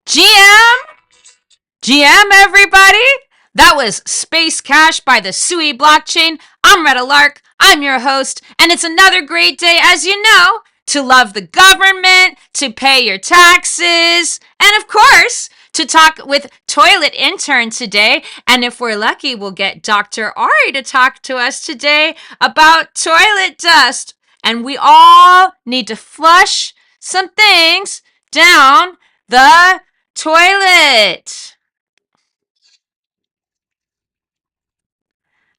GM! GM, everybody! That was Space Cash by the SUI blockchain. I'm Retta Lark. I'm your host, and it's another great day, as you know, to love the government, to pay your taxes, and of course, to talk with Toilet Intern today. And if we're lucky, we'll get Dr. Ari to talk to us today about toilet dust. And we all need to flush some things down the toilet.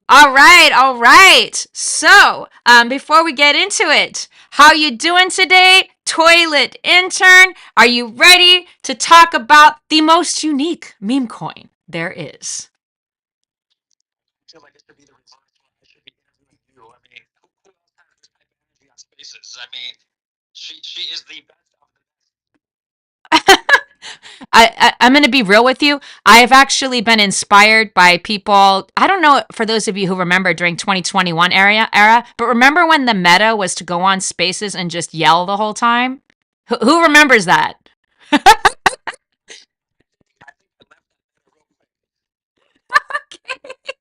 All right, all right. So, before we get into it, how you doing today, Toilet Intern? Are you ready to talk about the most unique meme coin there is? I feel like it should be the reverse. I should be interviewing you. I mean, who else has this type of energy on Spaces? I mean, she is the best of the I'm going to be real with you. I have actually been inspired by people. I don't know for those of you who remember during 2021 era, but remember when the meta was to go on Spaces and just yell the whole time? Who remembers that? I think I left that real quick.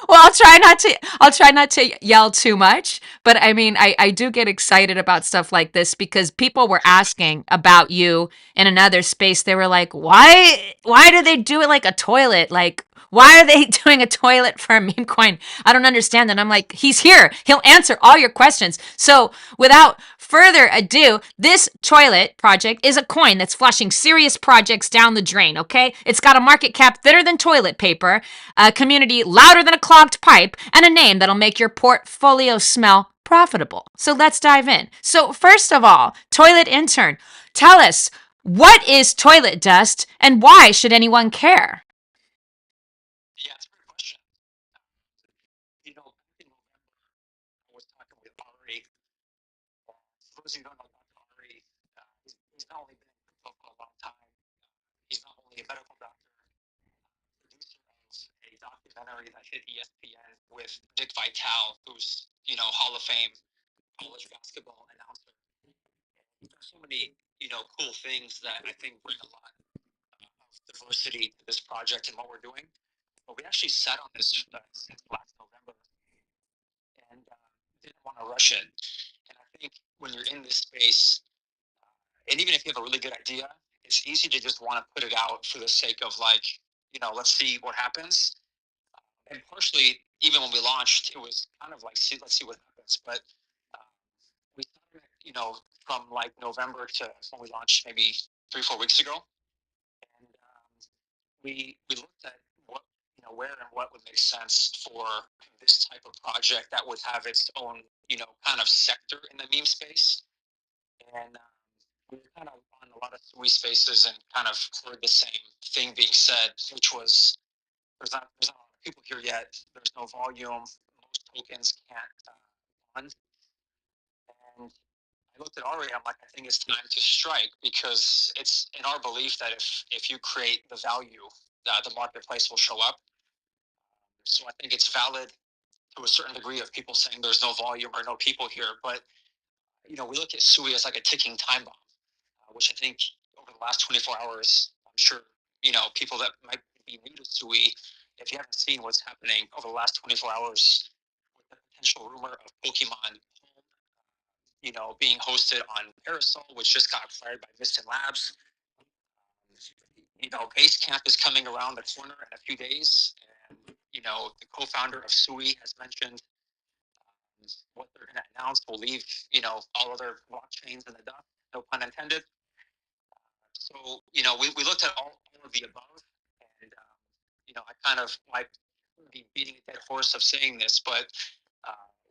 Well, I'll try not to yell too much, but I mean, I do get excited about stuff like this because people were asking about you in another space. They were like, why do they do it like a toilet? Like, why are they doing a toilet for a meme coin? I don't understand that. I'm like, he's here. He'll answer all your questions. So without further ado, this toilet project is a coin that's flushing serious projects down the drain, okay? It's got a market cap thinner than toilet paper, a community louder than a clogged pipe, and a name that'll make your portfolio smell profitable. So let's dive in. So first of all, Toilet Intern, tell us, what is toilet dust and why should anyone care? Yeah, it's a great question. Back in November, I was talking with Ari. For those of you who don't know Dr. Ari, he's not only been in crypto for a long time, he's not only a medical doctor, producer of a documentary that hit ESPN with Dick Vitale, who's Hall of Fame college basketball announcer. He's done so many cool things that I think bring a lot of diversity to this project and what we're doing. But we actually sat on this since last November and didn't want to rush it. And I think when you're in this space, and even if you have a really good idea, it's easy to just want to put it out for the sake of let's see what happens. And partially, even when we launched, it was kind of like, let's see what happens. this, but um, we started, from like November to when we launched maybe 3 4 weeks ago, and we looked at what where and what would make sense for this type of project that would have its own kind of sector in the meme space, and we were kind of on a lot of SUI spaces and kind of heard the same thing being said, which was there's not a lot of people here yet. There's no volume. Most tokens can't fund. And I looked at Ari. I'm like, I think it's time to strike because it's in our belief that if you create the value, the marketplace will show up. So I think it's valid to a certain degree of people saying there's no volume or no people here. But we look at SUI as like a ticking time bomb, which I think over the last 24 hours, I'm sure people that might be new to SUI, if you haven't seen what's happening over the last 24 hours with the potential rumor of Pokemon being hosted on Parasol, which just got acquired by Viston Labs. Basecamp is coming around the corner in a few days, and the co-founder of SUI has mentioned what they're going to announce will leave all other blockchains in the dust. No pun intended. So we looked at all of the above, and I kind of might be beating a dead horse of saying this, but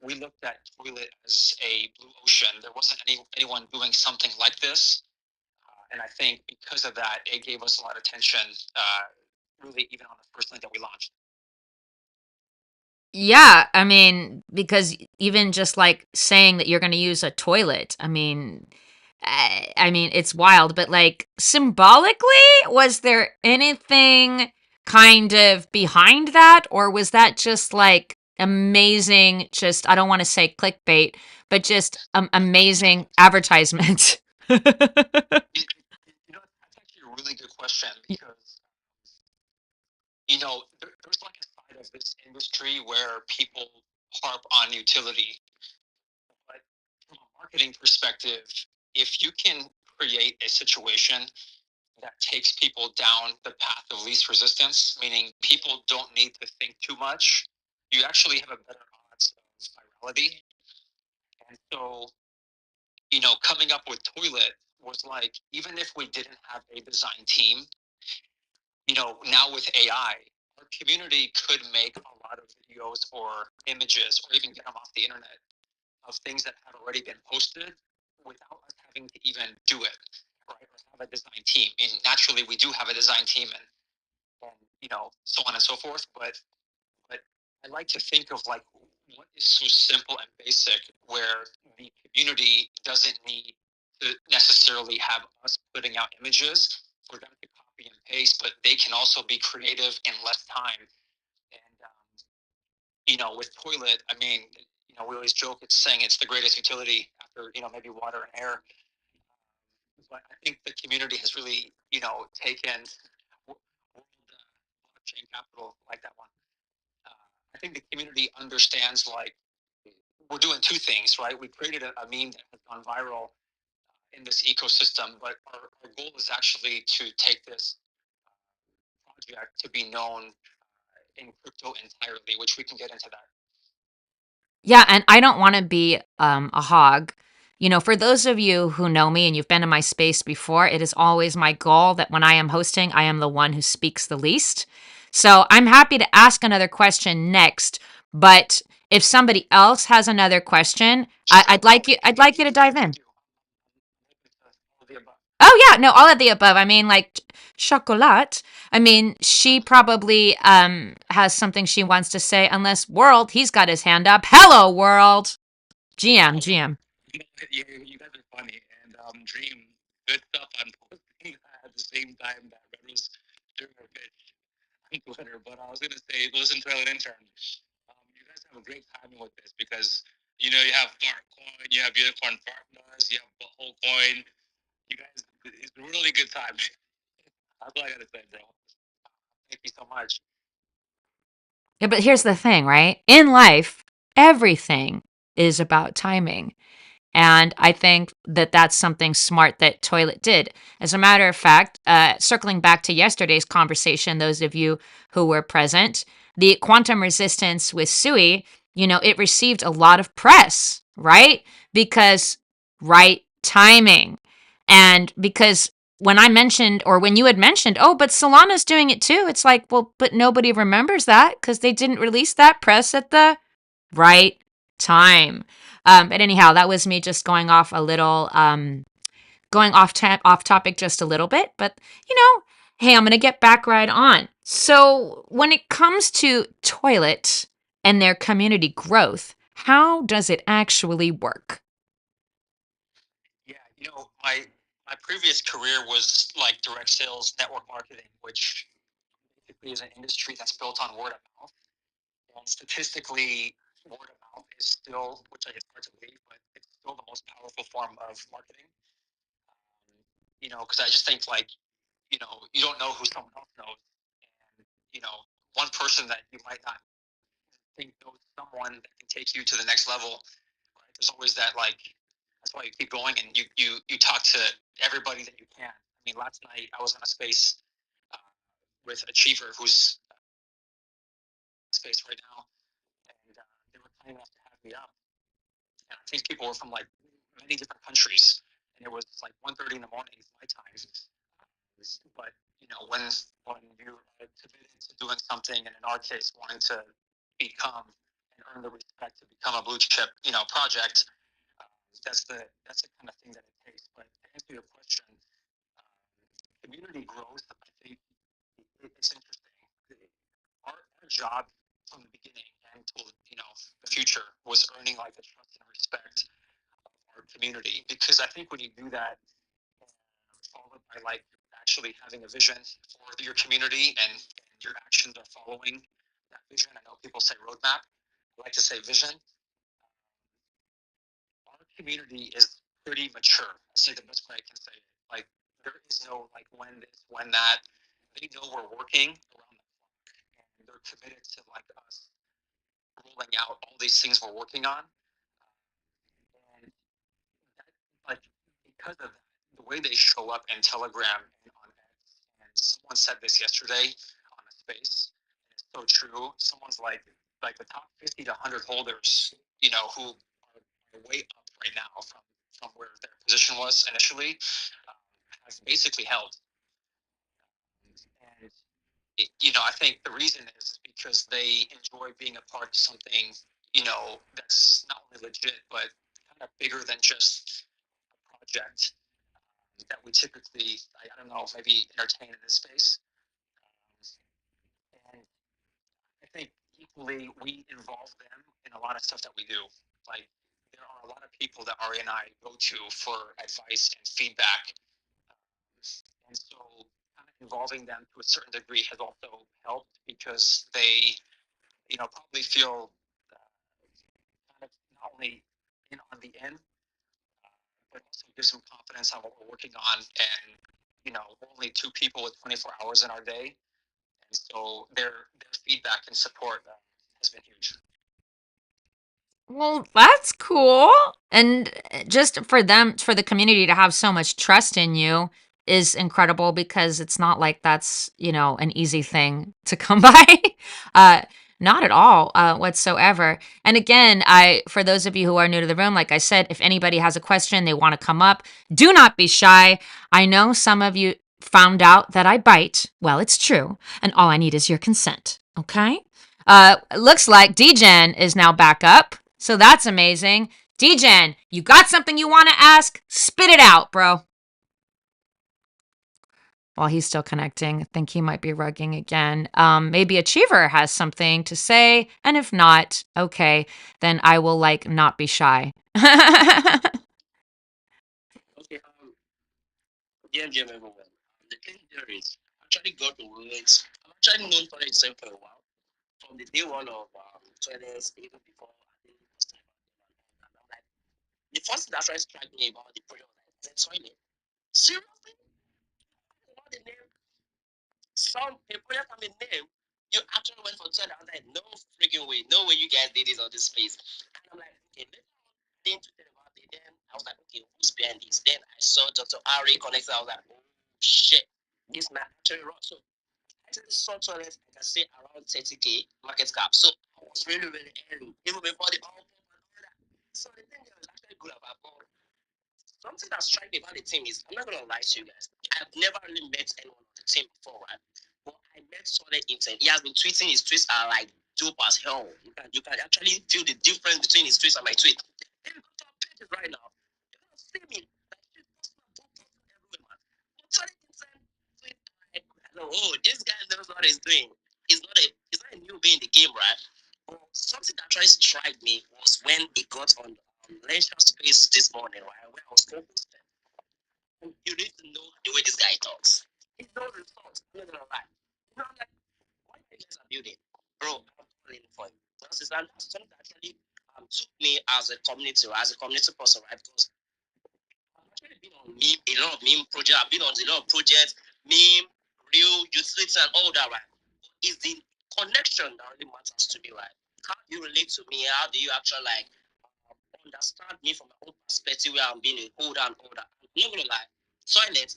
we looked at Toilet as a blue ocean. There wasn't anyone doing something like this, and I think because of that, it gave us a lot of attention. Really, even on the first night that we launched. Yeah, I mean, because even just like saying that you're going to use a toilet, I mean, it's wild, but like symbolically, was there anything kind of behind that, or was that just like amazing? Just I don't want to say clickbait, but just amazing advertisement. That's actually a really good question because there's like a side of this industry where people harp on utility, but from a marketing perspective, if you can create a situation that takes people down the path of least resistance, meaning people don't need to think too much, you actually have a better odds of virality. And so, coming up with Toilet was like, even if we didn't have a design team, now with AI, our community could make a lot of videos or images or even get them off the internet of things that have already been posted without us having to even do it, right? Or have a design team. And naturally, we do have a design team and so on and so forth. But I like to think of like what is so simple and basic where the community doesn't need to necessarily have us putting out images for them to copy and paste, but they can also be creative in less time. And with Toilet, I mean, we always joke it's saying it's the greatest utility after maybe water and air. But I think the community has really taken world blockchain capital like that one. I think the community understands like we're doing two things, right? We created a meme that has gone viral in this ecosystem, but our goal is actually to take this project to be known in crypto entirely, which we can get into that. Yeah, and I don't want to be a hog. For those of you who know me and you've been in my space before, it is always my goal that when I am hosting, I am the one who speaks the least. So I'm happy to ask another question next, but if somebody else has another question, Sure, I'd like you. I'd like you to dive in. all the above. Oh yeah, no, all of the above. I mean, like chocolat. I mean, she probably has something she wants to say. Unless World, he's got his hand up. Hello, World. GM, GM. You guys are funny, and Dream, good stuff on posting at the same time that Red was doing her pitch on Twitter. But I was gonna say, listen to an intern. You guys have a great timing with this because you have Fart Coin, you have Unicorn Fart Buzz, you have Butthole Coin. You guys, it's a really good time. That's all I gotta say, bro. Thank you so much. Yeah, but here's the thing, right? In life, everything is about timing. And I think that that's something smart that Toilet did. As a matter of fact, circling back to yesterday's conversation, those of you who were present, the quantum resistance with Sui, it received a lot of press, right? Because right timing. And because when I mentioned, or when you had mentioned, oh, but Solana's doing it too, it's like, well, but nobody remembers that because they didn't release that press at the right time. But anyhow, that was me just going off a little, going off topic just a little bit. But hey, I'm gonna get back right on. So when it comes to toilet and their community growth, how does it actually work? Yeah, my previous career was like direct sales, network marketing, which basically is an industry that's built on word of mouth. And statistically, word of mouth is still, which I guess hard to believe, but it's still the most powerful form of marketing. Because I just think like, you don't know who someone else knows, and one person that you might not think knows someone that can take you to the next level. Right? There's always that like. That's why you keep going and you talk to everybody that you can. I mean, last night I was in a space uh, with Achiever, who's space right now, and they were kind enough to have me up. And I think people were from like many different countries, and it was like 1:30 in the morning my time. But when you are committed to doing something, and in our case, wanting to become and earn the respect to become a blue chip, project, uh, that's the kind of thing that it takes. But to answer your question, community growth, I think it's interesting. Our job from the beginning until the future was earning like the trust and respect of our community, because I think when you do that, followed by like actually having a vision for your community, and your actions are following that vision. I know people say roadmap. I like to say vision. Our community is pretty mature. I say the best way I can say it. Like there is no like when this, when that. They know we're working around the clock, and they're committed to like us rolling out all these things we're working on. And that, like because of that, the way they show up in Telegram and on X, and someone said this yesterday on a space, and it's so true. Someone's like the top 50 to 100 holders, who are way up right now from where their position was initially, um, has basically held. And I think the reason is because they enjoy being a part of something, that's not only legit but kind of bigger than just a project that we typically, I don't know, maybe entertain in this space. And I think equally we involve them in a lot of stuff that we do. Like there are a lot of people that Ari and I go to for advice and feedback. And so kind of involving them to a certain degree has also helped, because they, probably feel kind of not only in on the end, but also gives some confidence on what we're working on. And, we're only two people with 24 hours in our day. And so their feedback and support has been huge. Well, that's cool. And just for them, for the community to have so much trust in you is incredible because it's not like that's, an easy thing to come by. uh, not at all, whatsoever. And again, for those of you who are new to the room, like I said, if anybody has a question, they want to come up, do not be shy. I know some of you found out that I bite. Well, it's true. And all I need is your consent. Okay. Looks like DGen is now back up. So that's amazing. DGen, you got something you want to ask? Spit it out, bro. While he's still connecting, I think he might be rugging again. Maybe Achiever has something to say. And if not, okay, then I will not be shy. Okay, dear Jim everyone. The thing here is actually got to relate. I'm actually known for itself for a while. From the day one of 20s, even before I think it was time and I'm like the first thing that actually struck me about the project was like, is it toilet? Seriously? What the name? Some a project have a name. You actually went for toilet. I was like, no freaking way, no way you guys did this on this space. And I'm like, okay, later on, then to tell about it, then I was like, okay, who's behind this? Then I saw Dr. Ari connected. I was like, oh shit, this man actually wrong. So actually saw toilet, I can say around 30K market cap. So was really, really early, even before the all pop and all that. So the thing there was actually good about ball. Something that strikes me about the team is I'm not gonna lie to you guys. I've never really met anyone on the team before, right? But I met Solid Intent. He has been tweeting. His tweets are like dope as hell. You can actually feel the difference between his tweets and my tweet. If you go to our pages right now, you're gonna see me like shit posting everywhere, man. But Solid Intent tweet, I know, oh, this guy knows what he's doing. He's not a newbie in the game, right? But something that tries to strike me was when he got on leisure space this morning, right? Where I was focused. You need to know the way this guy talks. He knows his thoughts. I'm not gonna lie. You know, I'm like, what you guys are building, bro? I'm calling for you. That's something that actually took me as a community, as a community person, right? Because I've actually been on a lot of meme projects. I've been on a lot of projects, meme, real, utility, and all that, right? But it's the connection that really matters to me, right? How do you relate to me? How do you actually like understand me from my own perspective where I'm being a holder and all that? I'm not gonna lie. Toilet,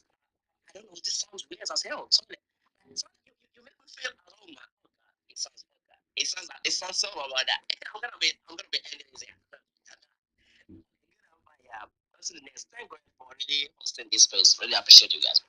I don't know, this sounds weird as hell. Toilet. You make me feel at home, man. Oh, God. It sounds like that. It sounds so about that. I'm gonna be ending this here. Yeah. That's the next. Thank God for really hosting this space. Really appreciate you guys.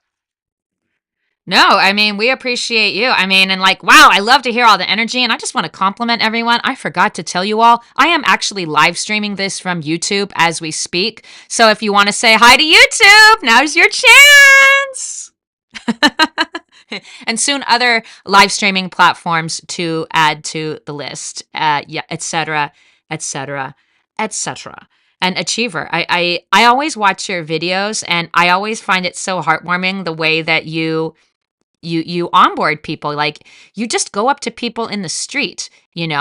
No, I mean, we appreciate you. I mean, and like, wow, I love to hear all the energy. And I just want to compliment everyone. I forgot to tell you all, I am actually live streaming this from YouTube as we speak. So if you want to say hi to YouTube, now's your chance. And soon other live streaming platforms to add to the list, yeah, etc., etc., etc. And Achiever, I always watch your videos, and I always find it so heartwarming the way that you onboard people. Like, you just go up to people in the street, and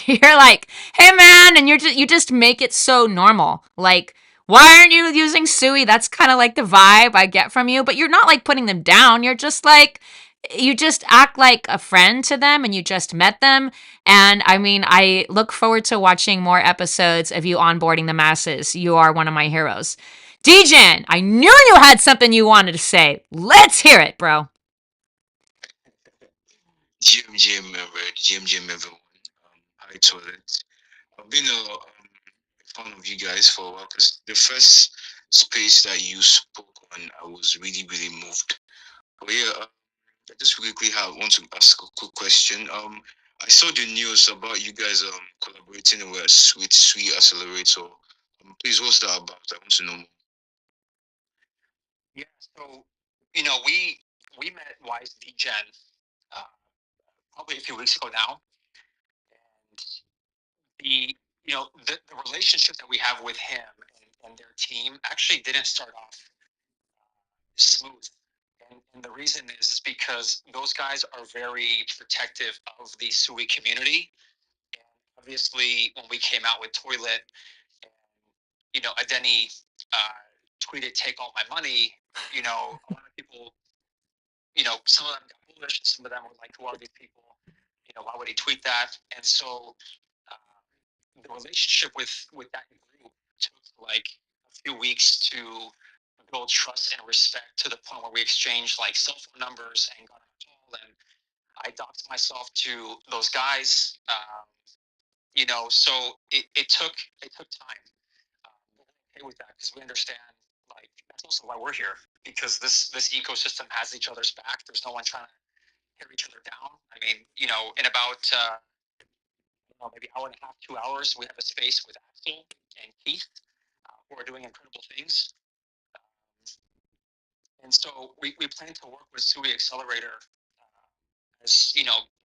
you're like, hey man, and you just make it so normal. Like, why aren't you using Sui? That's kind of like the vibe I get from you. But you're not like putting them down. You're just like, you just act like a friend to them, and you just met them. And I mean, I look forward to watching more episodes of you onboarding the masses. You are one of my heroes. Djan, I knew you had something you wanted to say. Let's hear it, bro. GM member, GM everyone. Hi toilet. I've been a fan of you guys for a while because the first space that you spoke on, I was really really moved. But yeah, I just quickly want to ask a quick question. I saw the news about you guys collaborating with Sweet Accelerator. Please, what's that about? I want to know more. Yeah. So, we met Wise Gen uh, probably a few weeks ago now, and the relationship that we have with him and their team actually didn't start off smooth. And the reason is because those guys are very protective of the Sui community. And obviously, when we came out with Toilet, and Adeni tweeted "Take all my money," a lot of people, some of them got bullish, and some of them were like, "Who are these people? Why would he tweet that?" And so the relationship with that group took like a few weeks to build trust and respect to the point where we exchanged like cell phone numbers and got on a call, and I doxed myself to those guys. So it took time. We're okay with that because we understand, like, that's also why we're here, because this ecosystem has each other's back. There's no one trying to tear each other down. I mean, in about maybe hour and a half, 2 hours, we have a space with Axel and Keith, who are doing incredible things. Um, and so we plan to work with Sui Accelerator as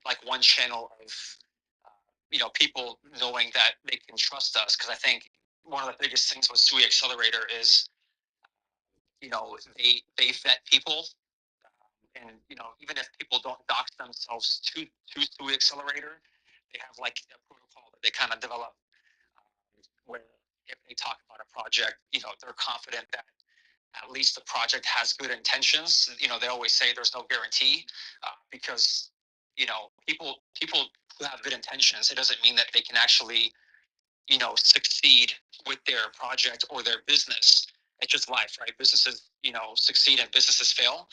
like one channel of people knowing that they can trust us, because I think one of the biggest things with Sui Accelerator is they vet people, and even if people don't dox themselves to Sui Accelerator, they have like a protocol that they kind of develop, where if they talk about a project, they're confident that at least the project has good intentions. They always say there's no guarantee, because people who have good intentions, it doesn't mean that they can actually succeed with their project or their business. It's just life, right? Businesses succeed and businesses fail.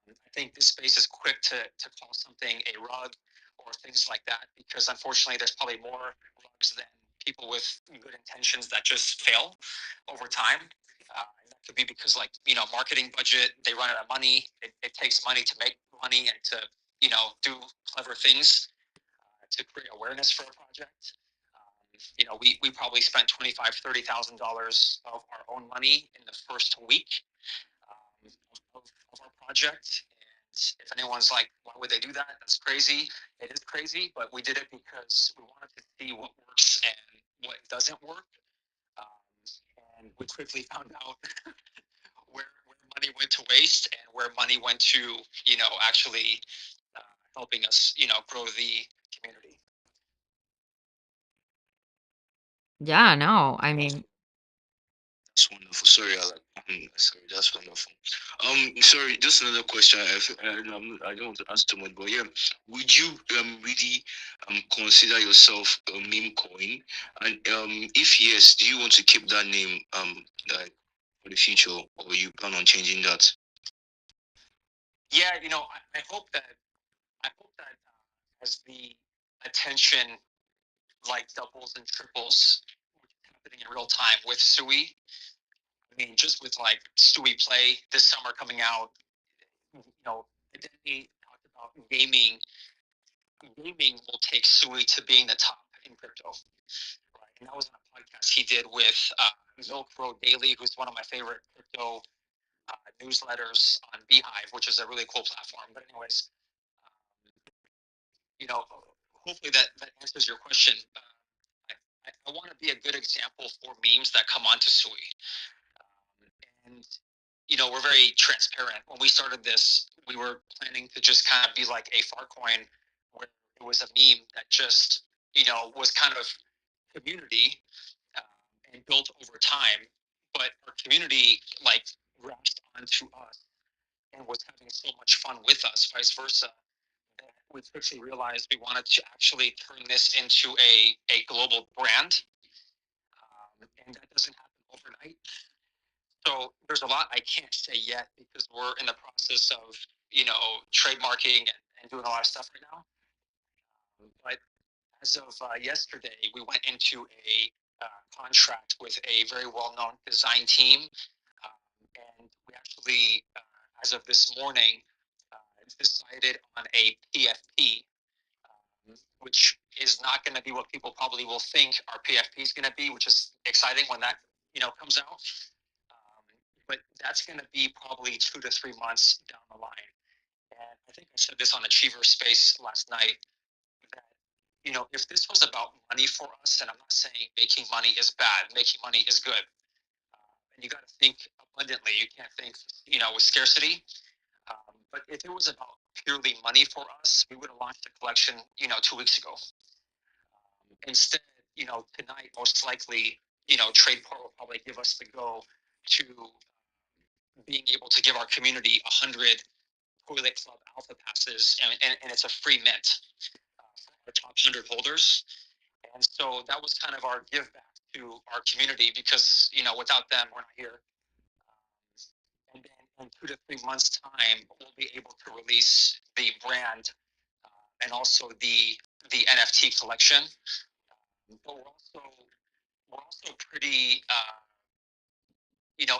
I think this space is quick to call something a rug, or or things like that, because unfortunately there's probably more rugs than people with good intentions that just fail over time. And that could be because, like, marketing budget, they run out of money. It takes money to make money and to, do clever things to create awareness for a project. We probably spent $25,000 to $30,000 of our own money in the first week of our project. And if anyone's like, why would they do that? That's crazy. It is crazy, but we did it because we wanted to see what works and what doesn't work. And we quickly found out where money went to waste and where money went to, actually uh, helping us, grow the community. Yeah, no, I mean, That's wonderful. Sorry, sorry, that's wonderful. Sorry, just another question. I don't want to ask too much, but yeah, would you really consider yourself a meme coin? And if yes, do you want to keep that name like for the future, or you plan on changing that? Yeah, I hope that as the attention like doubles and triples, which is happening in real time with Sui. I mean, just with like Sui Play this summer coming out, Identity talked about gaming will take Sui to being the top in crypto, right? And that was on a podcast he did with Milk Road Daily, who's one of my favorite crypto newsletters on Beehive, which is a really cool platform. But anyways, um, you know, hopefully that answers your question. I want to be a good example for memes that come onto Sui. And we're very transparent. When we started this, we were planning to just kind of be like a Farcoin, where it was a meme that just was kind of community um, and built over time. But our community like grasped onto us and was having so much fun with us, vice versa. That we quickly realized we wanted to actually turn this into a global brand, and that doesn't happen overnight. So there's a lot I can't say yet because we're in the process of trademarking and doing a lot of stuff right now. But as of yesterday, we went into a contract with a very well-known design team, and we actually, as of this morning, decided on a PFP, which is not going to be what people probably will think our PFP is going to be, which is exciting when that comes out. Um, but that's going to be probably 2 to 3 months down the line. And I think I said this on Achiever Space last night that if this was about money for us, and I'm not saying making money is bad, making money is good, and you got to think abundantly. You can't think with scarcity. But if it was about purely money for us, we would have launched a collection 2 weeks ago. Instead, tonight most likely, Tradeport will probably give us the go to being able to give our community 100 Toilet Club Alpha passes, and it's a free mint for our top 100 holders. And so that was kind of our give back to our community because without them we're not here. And then in 2 to 3 months' time, we'll be able to release the brand and also the NFT collection. But we're also pretty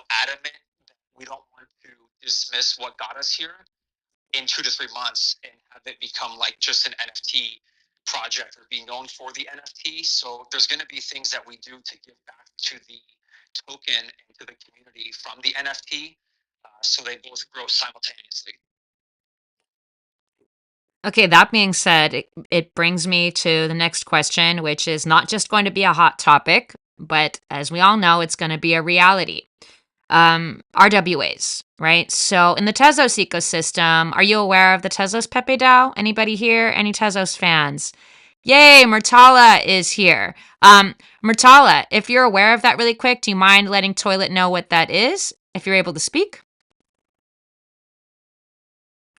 adamant that we don't want to dismiss what got us here in 2 to 3 months and have it become like just an NFT project or be known for the NFT. So there's going to be things that we do to give back to the token and to the community from the NFT, so they both grow simultaneously. okay, that being said, it brings me to the next question, which is not just going to be a hot topic, but as we all know, it's going to be a reality. RWAs, right? So in the Tezos ecosystem, are you aware of the Tezos Pepe DAO? Anybody here? Any Tezos fans? Yay, Murtala is here. Murtala, if you're aware of that really quick, do you mind letting Toilet know what that is? If you're able to speak?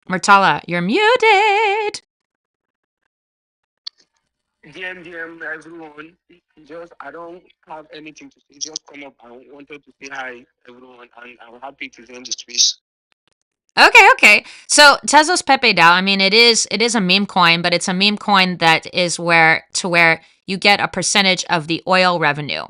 Murtala, you're muted. DM everyone. Just I don't have anything to say. Just come up. I wanted to say hi everyone, and I'm happy to join the space. Okay, okay. So Tezos Pepe DAO, I mean, it is a meme coin, but it's a meme coin that is where you get a percentage of the oil revenue.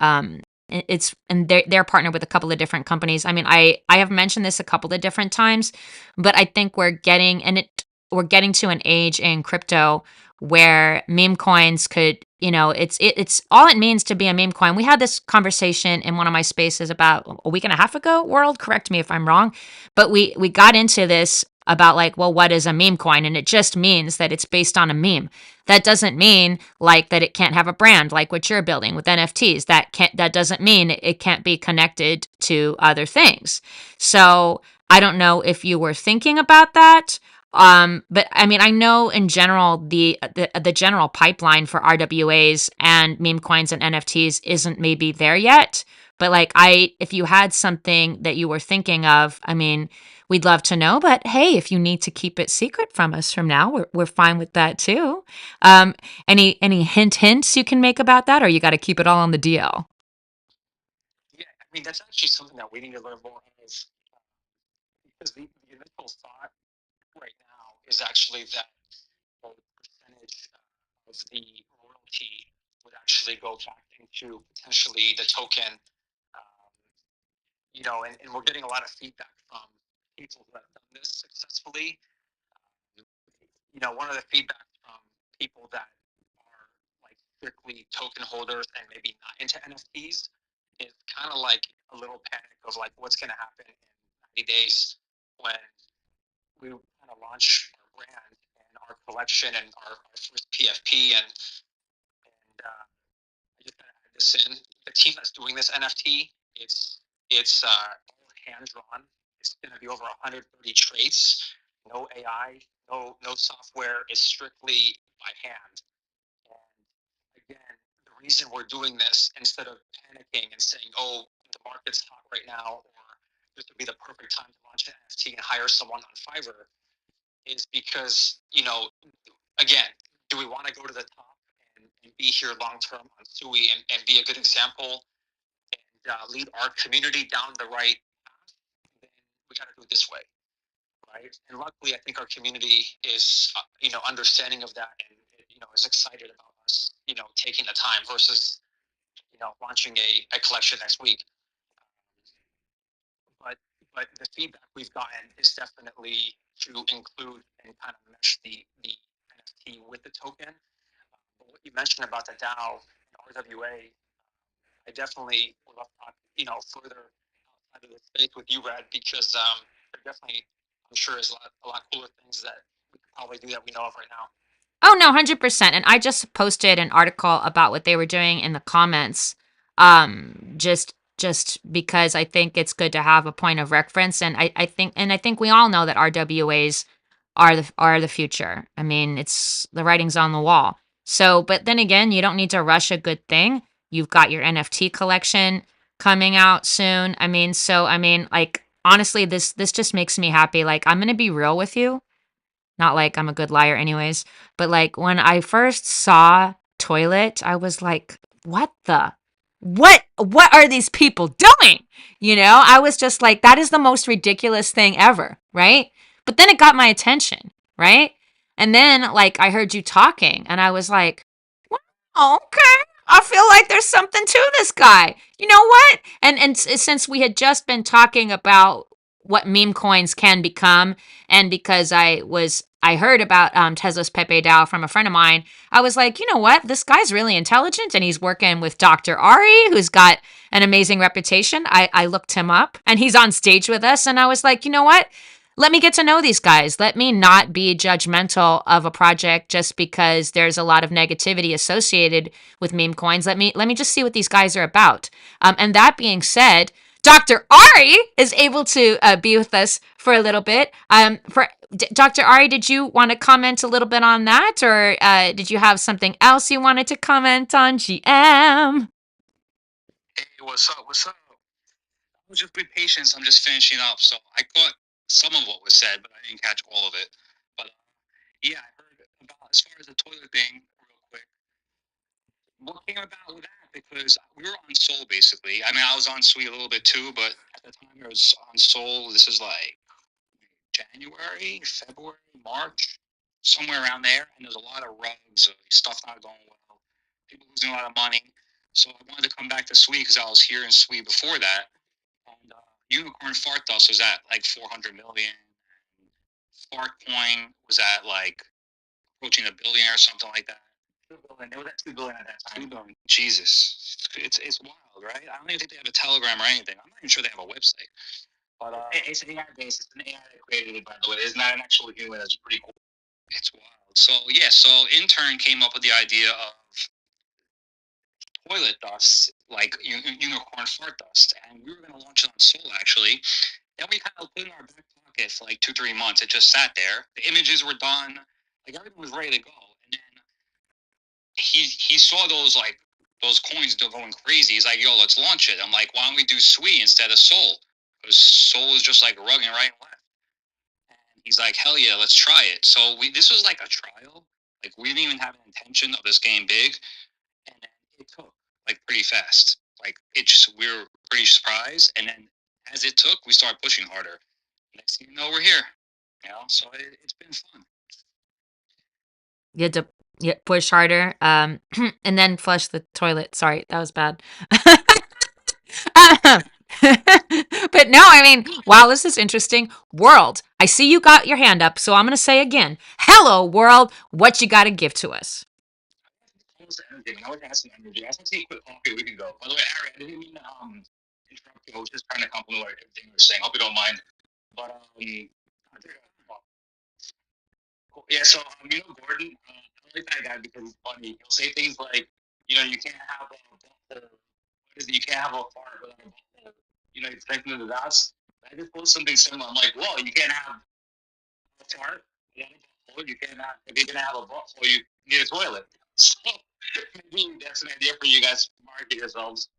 Um, it's and they're partnered with a couple of different companies. I mean, I have mentioned this a couple of different times, but I think we're getting to an age in crypto where meme coins could, it's all it means to be a meme coin. We had this conversation in one of my spaces about a week and a half ago. World, correct me if I'm wrong, but we got into this about like, well, what is a meme coin? And it just means that it's based on a meme. That doesn't mean like that it can't have a brand like what you're building with NFTs. That doesn't mean it can't be connected to other things. So I don't know if you were thinking about that. But I mean, I know in general the general pipeline for RWAs and meme coins and NFTs isn't maybe there yet. But like if you had something that you were thinking of, I mean, we'd love to know. But hey, if you need to keep it secret from us from now, we're fine with that too. Um, any hints you can make about that, or you got to keep it all on the DL? Yeah, I mean that's actually something that we need to learn more of, because the initial thought right now is actually that a percentage of the royalty would actually go back into potentially the token. Um, and we're getting a lot of feedback from people who have done this successfully. One of the feedback from people that are like strictly token holders and maybe not into NFTs is kind of like a little panic of like what's going to happen in 90 days when we kind of launch our brand and our collection and our first PFP, and I just gotta add this in. The team that's doing this NFT, it's all hand drawn. It's gonna be over 130 traits. No AI, no software. It's strictly by hand. And again, the reason we're doing this instead of panicking and saying, "Oh, the market's hot right now," or "This would be the perfect time to launch an NFT and hire someone on Fiverr," is because again, do we want to go to the top and be here long term on Sui and be a good example and lead our community down the right path? Then we got to do it this way, right? And luckily, I think our community is understanding of that and is excited about us taking the time versus launching a collection next week. But but the feedback we've gotten is definitely to include and kind of mesh the NFT with the token. But what you mentioned about the DAO and RWA, I definitely would love to talk, further outside of the space with you, Red, because there definitely, I'm sure, is a lot cooler things that we could probably do that we know of right now. Oh no, 100%. And I just posted an article about what they were doing in the comments. Just because I think it's good to have a point of reference, and I think we all know that RWAs are the future. I mean, it's the writing's on the wall. So, but then again, you don't need to rush a good thing. You've got your NFT collection coming out soon. I mean, like honestly, this just makes me happy. Like I'm gonna be real with you. Not like I'm a good liar, anyways. But like when I first saw Toilet, I was like, what the? What are these people doing? I was just like, that is the most ridiculous thing ever, right? But then it got my attention, right? And then like I heard you talking and I was like, okay. I feel like there's something to this guy. You know what? And since we had just been talking about what meme coins can become, and because I heard about Tezos Pepe Dao from a friend of mine, I was like, you know what? This guy's really intelligent, and he's working with Dr. Ari, who's got an amazing reputation. I looked him up, and he's on stage with us, and I was like, you know what? Let me get to know these guys. Let me not be judgmental of a project just because there's a lot of negativity associated with meme coins. Let me just see what these guys are about. And that being said, Dr. Ari is able to be with us for a little bit. For Dr. Ari, did you want to comment a little bit on that, or did you have something else you wanted to comment on, GM? Hey, what's up? What's up? I was just with patience. I'm just finishing up, so I caught some of what was said, but I didn't catch all of it. But yeah, I heard about as far as the toilet thing, real quick. What came about with that? Because we were on Soul basically. I mean, I was on Sweet a little bit too, but at the time I was on Soul. This is like January, February, March, somewhere around there. And there's a lot of rugs, stuff not going well, people losing a lot of money. So I wanted to come back to Swede because I was here in Swede before that. And Unicorn Fart Dust was at like 400 million. And Fart Coin was at like approaching a billion or something like that. 2 billion. It was at 2 billion at that time. 2 billion. Jesus, it's wild, right? I don't even think they have a Telegram or anything. I'm not even sure they have a website. But it's an AI based. It's an AI that created it, by the way. It's not an actual human. That's pretty cool. It's wild. So yeah, so intern came up with the idea of toilet dust, like unicorn fart dust, and we were going to launch it on Sol actually. Then we kind of put it in our back pocket for like 2 3 months. It just sat there. The images were done. Like everything was ready to go, and then he saw those coins still going crazy. He's like, "Yo, let's launch it." I'm like, "Why don't we do Sui instead of Sol? Because Sol is just like rugging right and left." And he's like, "Hell yeah, let's try it." So this was like a trial. Like we didn't even have an intention of this game big, and then it took like pretty fast. Like it just we were pretty surprised, and then as it took, we started pushing harder. Next thing you know, we're here. So it's been fun. You had to push harder, and then flush the toilet. Sorry, that was bad. But no, I mean, wow, this is interesting. World, I see you got your hand up, so I'm going to say again, hello, world, what you got to give to us? Energy. I was asking energy. I was actually quick coffee. We can go. By the way, Ari, I didn't mean to interrupt you. I was just trying to compliment everything you were saying. Hope you don't mind. But yeah. So Gordon, I like that guy because he's funny. He'll say things like, you can't have a butthole. What is it? You can't have a fart without a butthole. It's connected to the dots. I just posted something similar. I'm like, well, you can't have a fart without a butthole. You can't have. If you're gonna have a butthole, you need a toilet. So maybe that's an idea for you guys to market yourselves.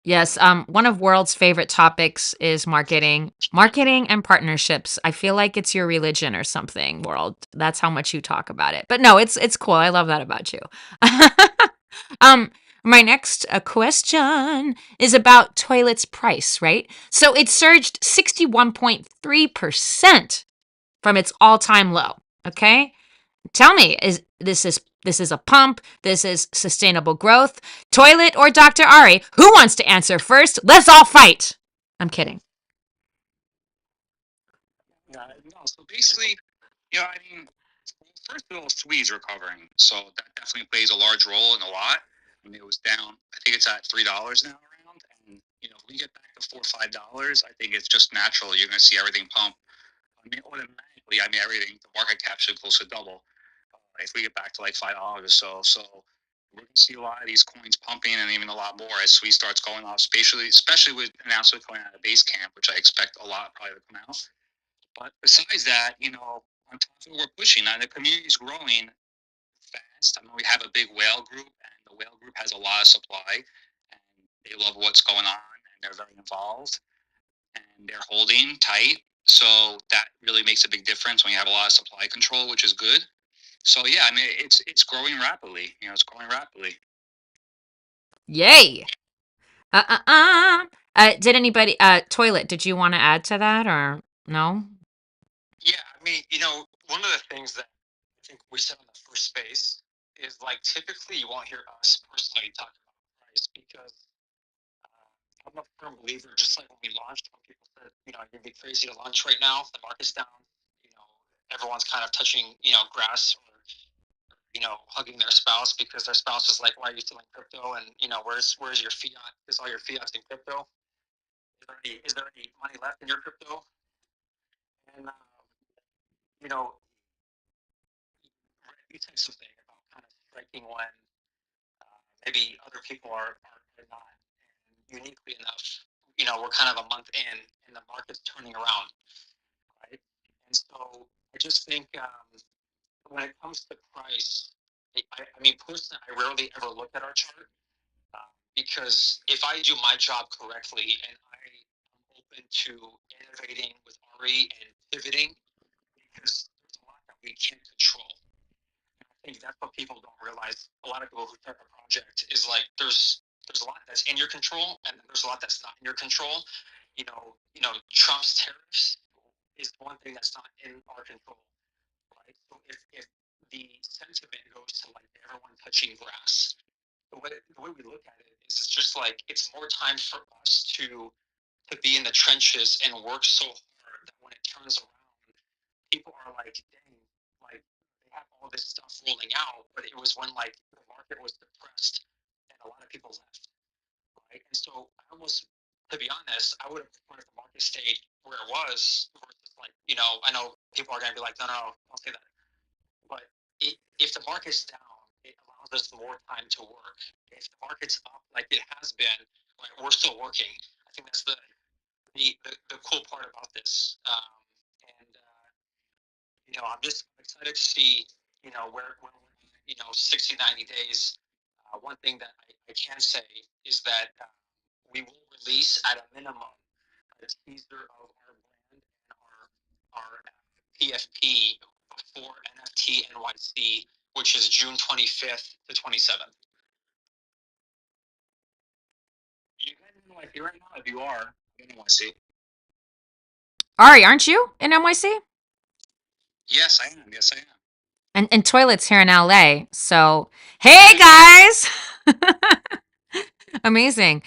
Yes, one of world's favorite topics is marketing and partnerships. I feel like it's your religion or something, world. That's how much you talk about it. But no, it's cool. I love that about you. um, my next question is about toilets price, right? So it surged 61.3% from its all-time low. Okay, tell me, is this is a pump? This is sustainable growth? Toilet or Dr. Ari? Who wants to answer first? Let's all fight. I'm kidding. No, so basically, I mean, first of all, Swede's recovering, so that definitely plays a large role in a lot. I mean, it was down. I think it's at $3 now around, and if we get back to $4 or $5, I think it's just natural. You're going to see everything pump. I mean, automatically, everything. The market cap should close to double if we get back to like $5 or so. So we're going to see a lot of these coins pumping, and even a lot more as Swede starts going off, especially with announcements coming out of base camp, which I expect a lot probably to come out. But besides that, on top of it, we're pushing. Now the community is growing fast. I mean, we have a big whale group, and the whale group has a lot of supply, and they love what's going on, and they're very involved, and they're holding tight. So that really makes a big difference when you have a lot of supply control, which is good. So yeah, I mean, it's growing rapidly. It's growing rapidly. Yay. Did anybody, toilet, did you want to add to that or no? Yeah, I mean, one of the things that I think we said on the first space is like typically you won't hear us personally talk about price because I'm a firm believer. Just like when we launched, when people said, it'd be crazy to launch right now, the market's down. You know, everyone's kind of touching, grass or hugging their spouse because their spouse is like, "Why are you still in crypto?" And where's your fiat? Is all your fiat's in crypto? Is there any money left in your crypto? And you know, you said something about kind of striking when maybe other people are not. And uniquely enough, we're kind of a month in, and the market's turning around, right? And so I just think when it comes to price, I mean, personally, I rarely ever look at our chart because if I do my job correctly and I am open to innovating with Ari and pivoting, because there's a lot that we can't control. And I think that's what people don't realize. A lot of people who start a project is like there's a lot that's in your control and there's a lot that's not in your control. Trump's tariffs is one thing that's not in our control, right? So if the sentiment goes to like everyone touching grass, the way we look at it is it's just like it's more time for us to be in the trenches and work so hard that when it turns around, people are like, dang, like they have all this stuff rolling out, but it was when like the market was depressed and a lot of people left, right? And so I almost, to be honest, I would have preferred if the market stayed where it was versus like, I know people are gonna be like, no, no, no, don't say that. But if the market's down, it allows us more time to work. If the market's up like it has been, like we're still working. I think that's the cool part about this. And I'm just excited to see, where we're at, 60, 90 days. One thing that I can say is that we will release at a minimum a teaser of our brand and our PFP for NFT NYC, which is June 25th to 27th. You guys in NYC right now? If you are, I'm in NYC. Ari, aren't you in NYC? Yes, I am. Yes, I am. And toilets here in LA. So, hey Nice. guys. Amazing.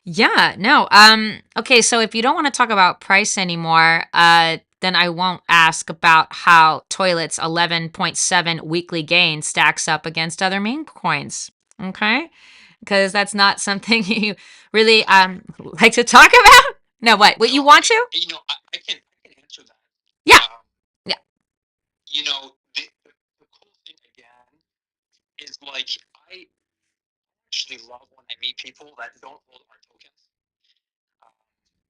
Yeah, no. Okay, so if you don't want to talk about price anymore, then I won't ask about how Toilet's 11.7 weekly gain stacks up against other meme coins. Okay? Because that's not something you really like to talk about. No, what? What No, you I want mean, to? I can answer that. Yeah. Yeah. The cool thing again is like I actually love when I meet people that don't hold our tokens, um,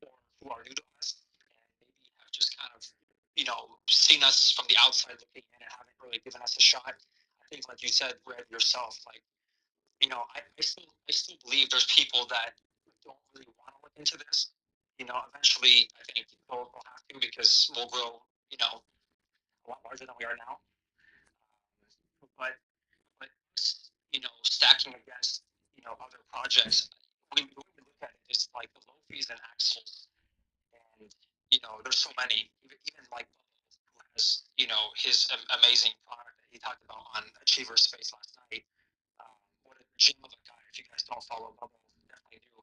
or who are new to us and maybe have just kind of seen us from the outside looking in and haven't really given us a shot. I think, like you said, Red, yourself, like I still believe there's people that don't really want to look into this. Eventually, I think they'll have to because we'll grow, a lot larger than we are now. But stacking against other projects, the way we look at it is like the low fees and axles, and there's so many. Even like who has his amazing product that he talked about on Achiever Space last night. What a gem of a guy! If you guys don't follow Bubble, definitely do.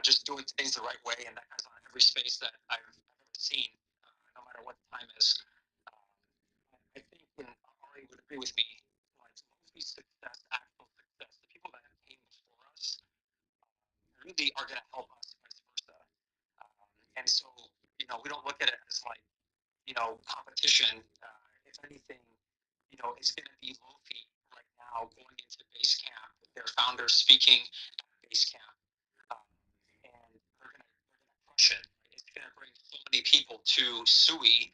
Just doing things the right way, and that guy's on every space that I've ever seen, no matter what the time is. Um, I think, and Ari would agree with me, like Luffy's success, actual success, the people that came before us really are going to help us, vice versa. And so, we don't look at it as like, competition. If anything, it's going to be Luffy right now going into base camp, their founder speaking at base camp, and they're gonna crush it. It's gonna bring so many people to Sui,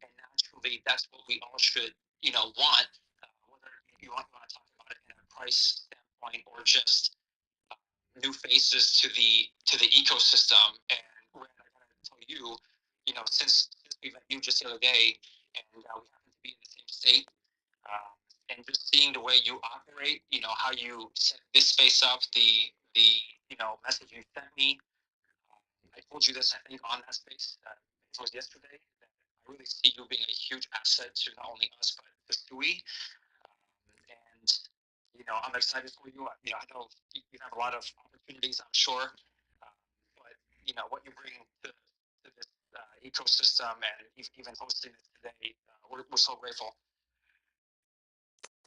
and naturally, that's what we all should, want. Whether you want to talk about it in a price standpoint or just new faces to the ecosystem. And Red, I gotta tell you, since we met you just the other day, and we happen to be in the same state, and just seeing the way you operate, how you set this space up, the message you sent me. I told you this, I think, on that space. It was yesterday. That I really see you being a huge asset to not only us but to Sui. And I'm excited for you. I know you have a lot of opportunities, I'm sure. But what you bring to this ecosystem and even hosting it today, we're so grateful.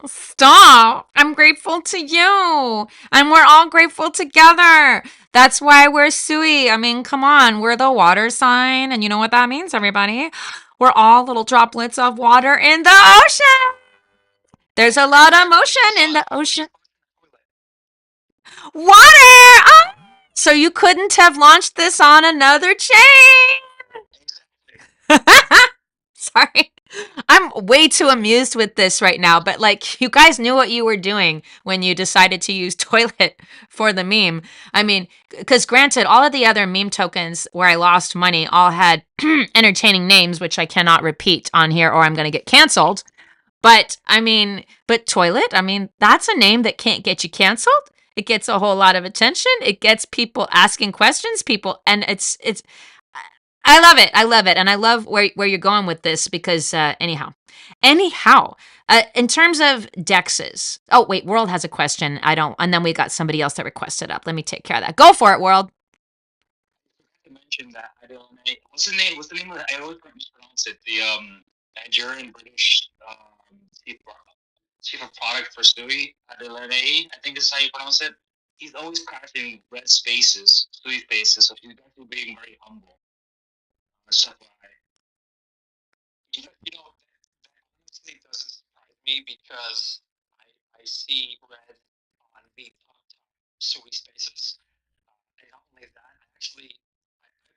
Stop. I'm grateful to you. And we're all grateful together. That's why we're Sui. I mean, come on. We're the water sign. And you know what that means, everybody? We're all little droplets of water in the ocean. There's a lot of motion in the ocean. Water! Ah! So you couldn't have launched this on another chain. Sorry. I'm way too amused with this right now, but like you guys knew what you were doing when you decided to use toilet for the meme. I mean, because granted, all of the other meme tokens where I lost money all had entertaining names, which I cannot repeat on here or I'm going to get canceled. But I mean, but toilet, I mean, that's a name that can't get you canceled. It gets a whole lot of attention. It gets people asking questions, people, and it's I love it. I love it. And I love where you're going with this because anyhow, in terms of dexes. Oh, wait, World has a question. I don't and then we got somebody else that requested up. Let me take care of that. Go for it, World. To mention that I don't know. What's the name? What's the name of the, I always mispronounce it. The Nigerian British chief, chief of product for Sui, Adelene. I think this is how you pronounce it. He's always crafting red spaces, Sui spaces. So he's definitely being very humble. So you know, that honestly doesn't surprise me because I see red on the top Sui spaces. And not only that, I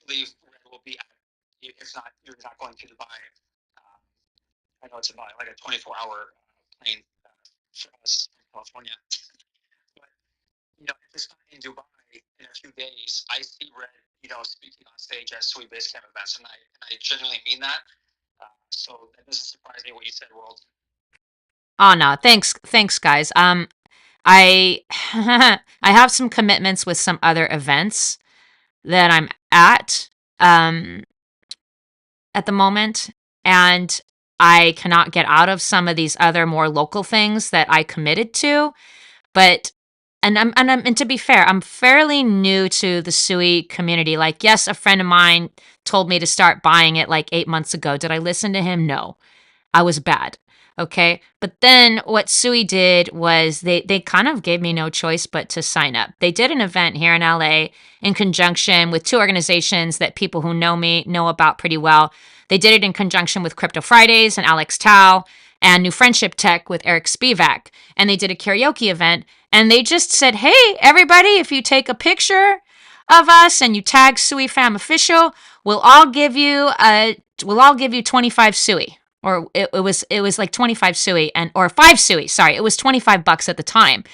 believe red will be at, if not, you're not going to Dubai. Um, I know it's about like a 24-hour plane for us from California. But, if it's not in Dubai in a few days, I see red, speaking on stage at Sui Base Camp events. And I genuinely mean that. So that doesn't surprise me what you said, World. Oh no, thanks guys. I I have some commitments with some other events that I'm um at the moment, and I cannot get out of some of these other more local things that I committed to. But and to be fair, I'm fairly new to the Sui community. Like, yes, a friend of mine told me to start buying it like 8 months ago. Did I listen to him? No. I was bad. Okay. But then what Sui did was they kind of gave me no choice but to sign up. They did an event here in LA in conjunction with two organizations that people who know me know about pretty well. They did it in conjunction with Crypto Fridays and Alex Tao and New Friendship Tech with Eric Spivak. And they did a karaoke event. And they just said, hey, everybody, if you take a picture of us and you tag Sui Fam Official, we'll all give you 25 Sui, or it was like 25 sui and or 5 sui, sorry, it was $25 at the time.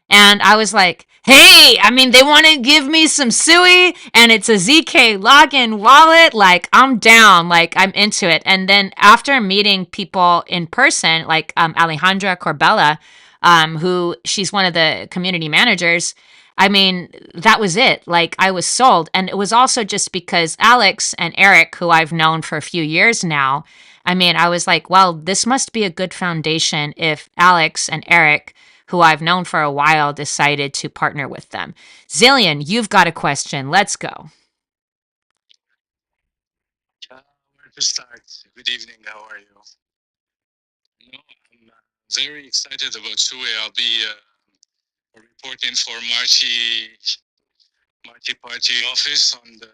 And I was like, hey, I mean, they want to give me some sui and it's a ZK login wallet. Like, I'm down. Like, I'm into it. And then after meeting people in person, like Alejandra Corbella, who she's one of the community managers, I mean, that was it. Like, I was sold. And it was also just because Alex and Eric, who I've known for a few years now, I mean, I was like, well, this must be a good foundation if Alex and Eric, who I've known for a while, decided to partner with them. Zillion, you've got a question. Let's go. Where to start? Good evening. How are you? No, I'm very excited about Sue. I'll be reporting for Marty Party office in the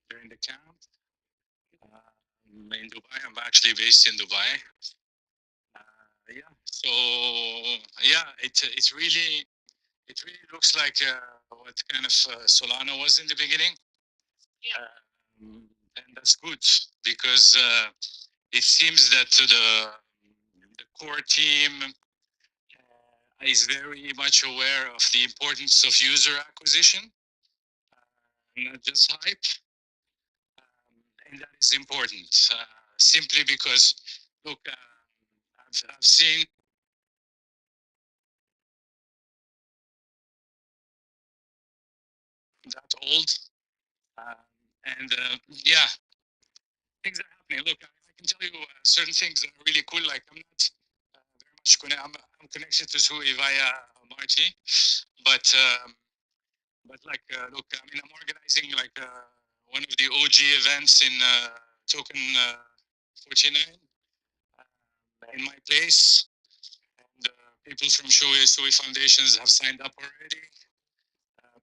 during the camp in Dubai. I'm actually based in Dubai. Yeah. So yeah, it really looks like what kind of Solana was in the beginning. Yeah. And that's good because it seems that the core team is very much aware of the importance of user acquisition, not just hype, and that is important. Simply because, look, I've seen that old, um, and yeah, things are happening. Look, I can tell you certain things that are really cool. Like I'm not very much I'm connected to Sui via Marty, but like look, I mean, I'm organizing like one of the OG events in Token 49 in my place, and people from Sui Foundations have signed up already.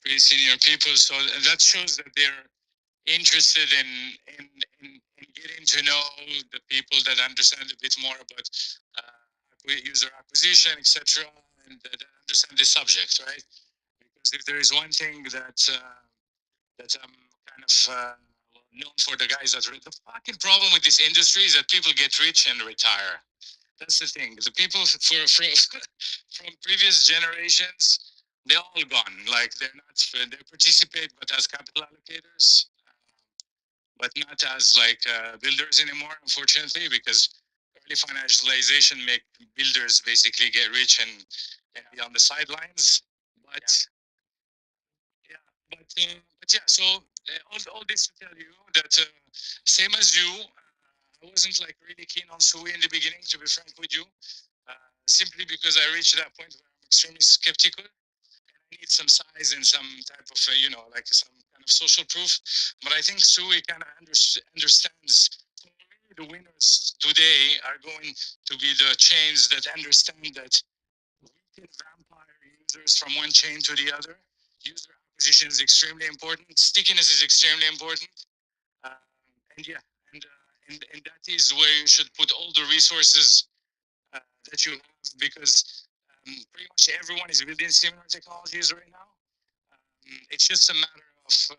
Pretty senior people, so that shows that they're interested in getting to know the people that understand a bit more about user acquisition, etc., and that understand the subject, right? Because if there is one thing that I'm kind of known for, the guys that the fucking problem with this industry is that people get rich and retire. That's the thing. The people from previous generations, they're all gone. Like they're not, they participate, but as capital allocators, but not as like builders anymore, unfortunately, because early financialization make builders basically get rich and and be on the sidelines. But yeah, but yeah. So all this to tell you that same as you, I wasn't like really keen on Sui in the beginning. To be frank with you, uh, simply because I reached that point where I'm extremely skeptical. I need some size and some type of, like some kind of social proof. But I think Sui kind of understands. For me, the winners today are going to be the chains that understand that we can vampire users from one chain to the other. User acquisition is extremely important. Stickiness is extremely important. Um, and yeah, and that is where you should put all the resources uh, that you have because pretty much everyone is building similar technologies right now. It's just a matter of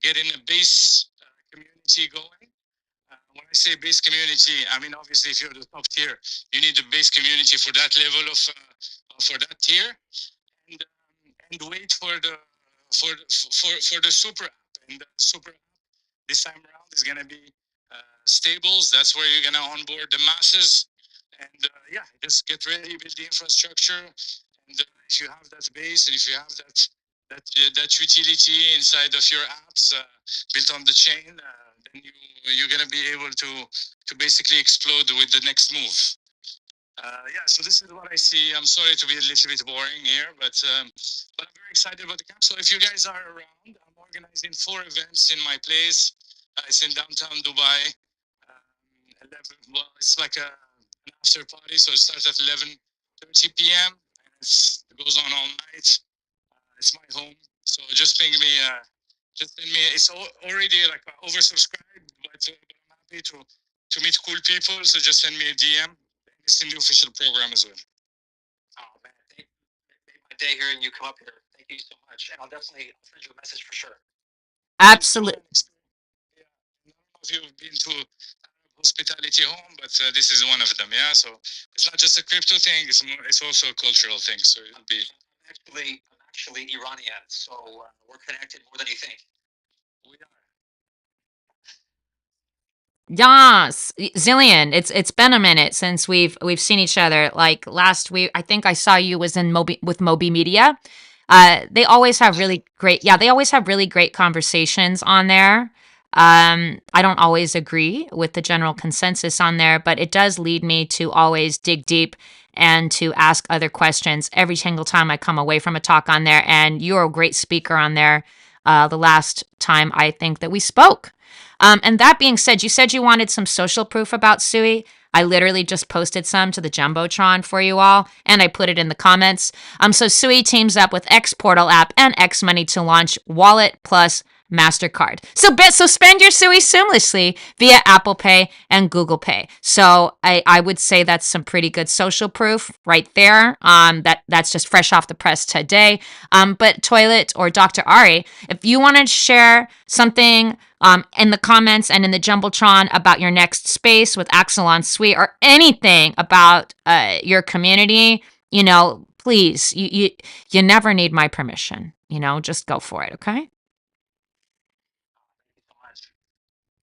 getting a base community going. When I say base community, I mean obviously if you're the top tier, you need the base community for that level of for that tier, and wait for the super app. And the super app this time around is gonna be stables. That's where you're gonna onboard the masses, and yeah, just get ready, build the infrastructure, and if you have that base and if you have that utility inside of your apps built on the chain, then you're gonna be able to basically explode with the next move. Yeah, so this is what I see. I'm sorry to be a little bit boring here, but I'm very excited about the camp. So if you guys are around, I'm organizing 4 events in my place. It's in downtown Dubai. 11, well, it's like an after party, so it starts at 11:30 p.m. and it goes on all night. It's my home, so just ping me. Just send me. It's already like oversubscribed, but I'm happy to meet cool people. So just send me a DM. It's in the official program as well. Oh man, made my day hearing you come up here. Thank you so much, and I'll send you a message for sure. Absolutely. Yeah, I don't know if you've been to Arab hospitality home, but this is one of them. Yeah, so it's not just a crypto thing; it's also a cultural thing. So it'll be. I'm actually Iranian, so we're connected more than you think. We are. Yes, Zillion. It's been a minute since we've seen each other. Like last week, I think I saw you was in Moby with Moby Media. They always have really great. Yeah, they always have really great conversations on there. I don't always agree with the general consensus on there, but it does lead me to always dig deep and to ask other questions every single time I come away from a talk on there. And you're a great speaker on there. The last time I think that we spoke. And that being said, you said you wanted some social proof about Sui. I literally just posted some to the Jumbotron for you all, and I put it in the comments. So Sui teams up with X Portal app and X Money to launch Wallet Plus MasterCard. So spend your Sui seamlessly via Apple Pay and Google Pay. So I would say that's some pretty good social proof right there. That's just fresh off the press today. But Toilet or Dr. Ari, if you want to share something in the comments and in the Jumbotron about your next space with Axelon Suite or anything about your community, please, you never need my permission. Just go for it, okay? Thank you so much.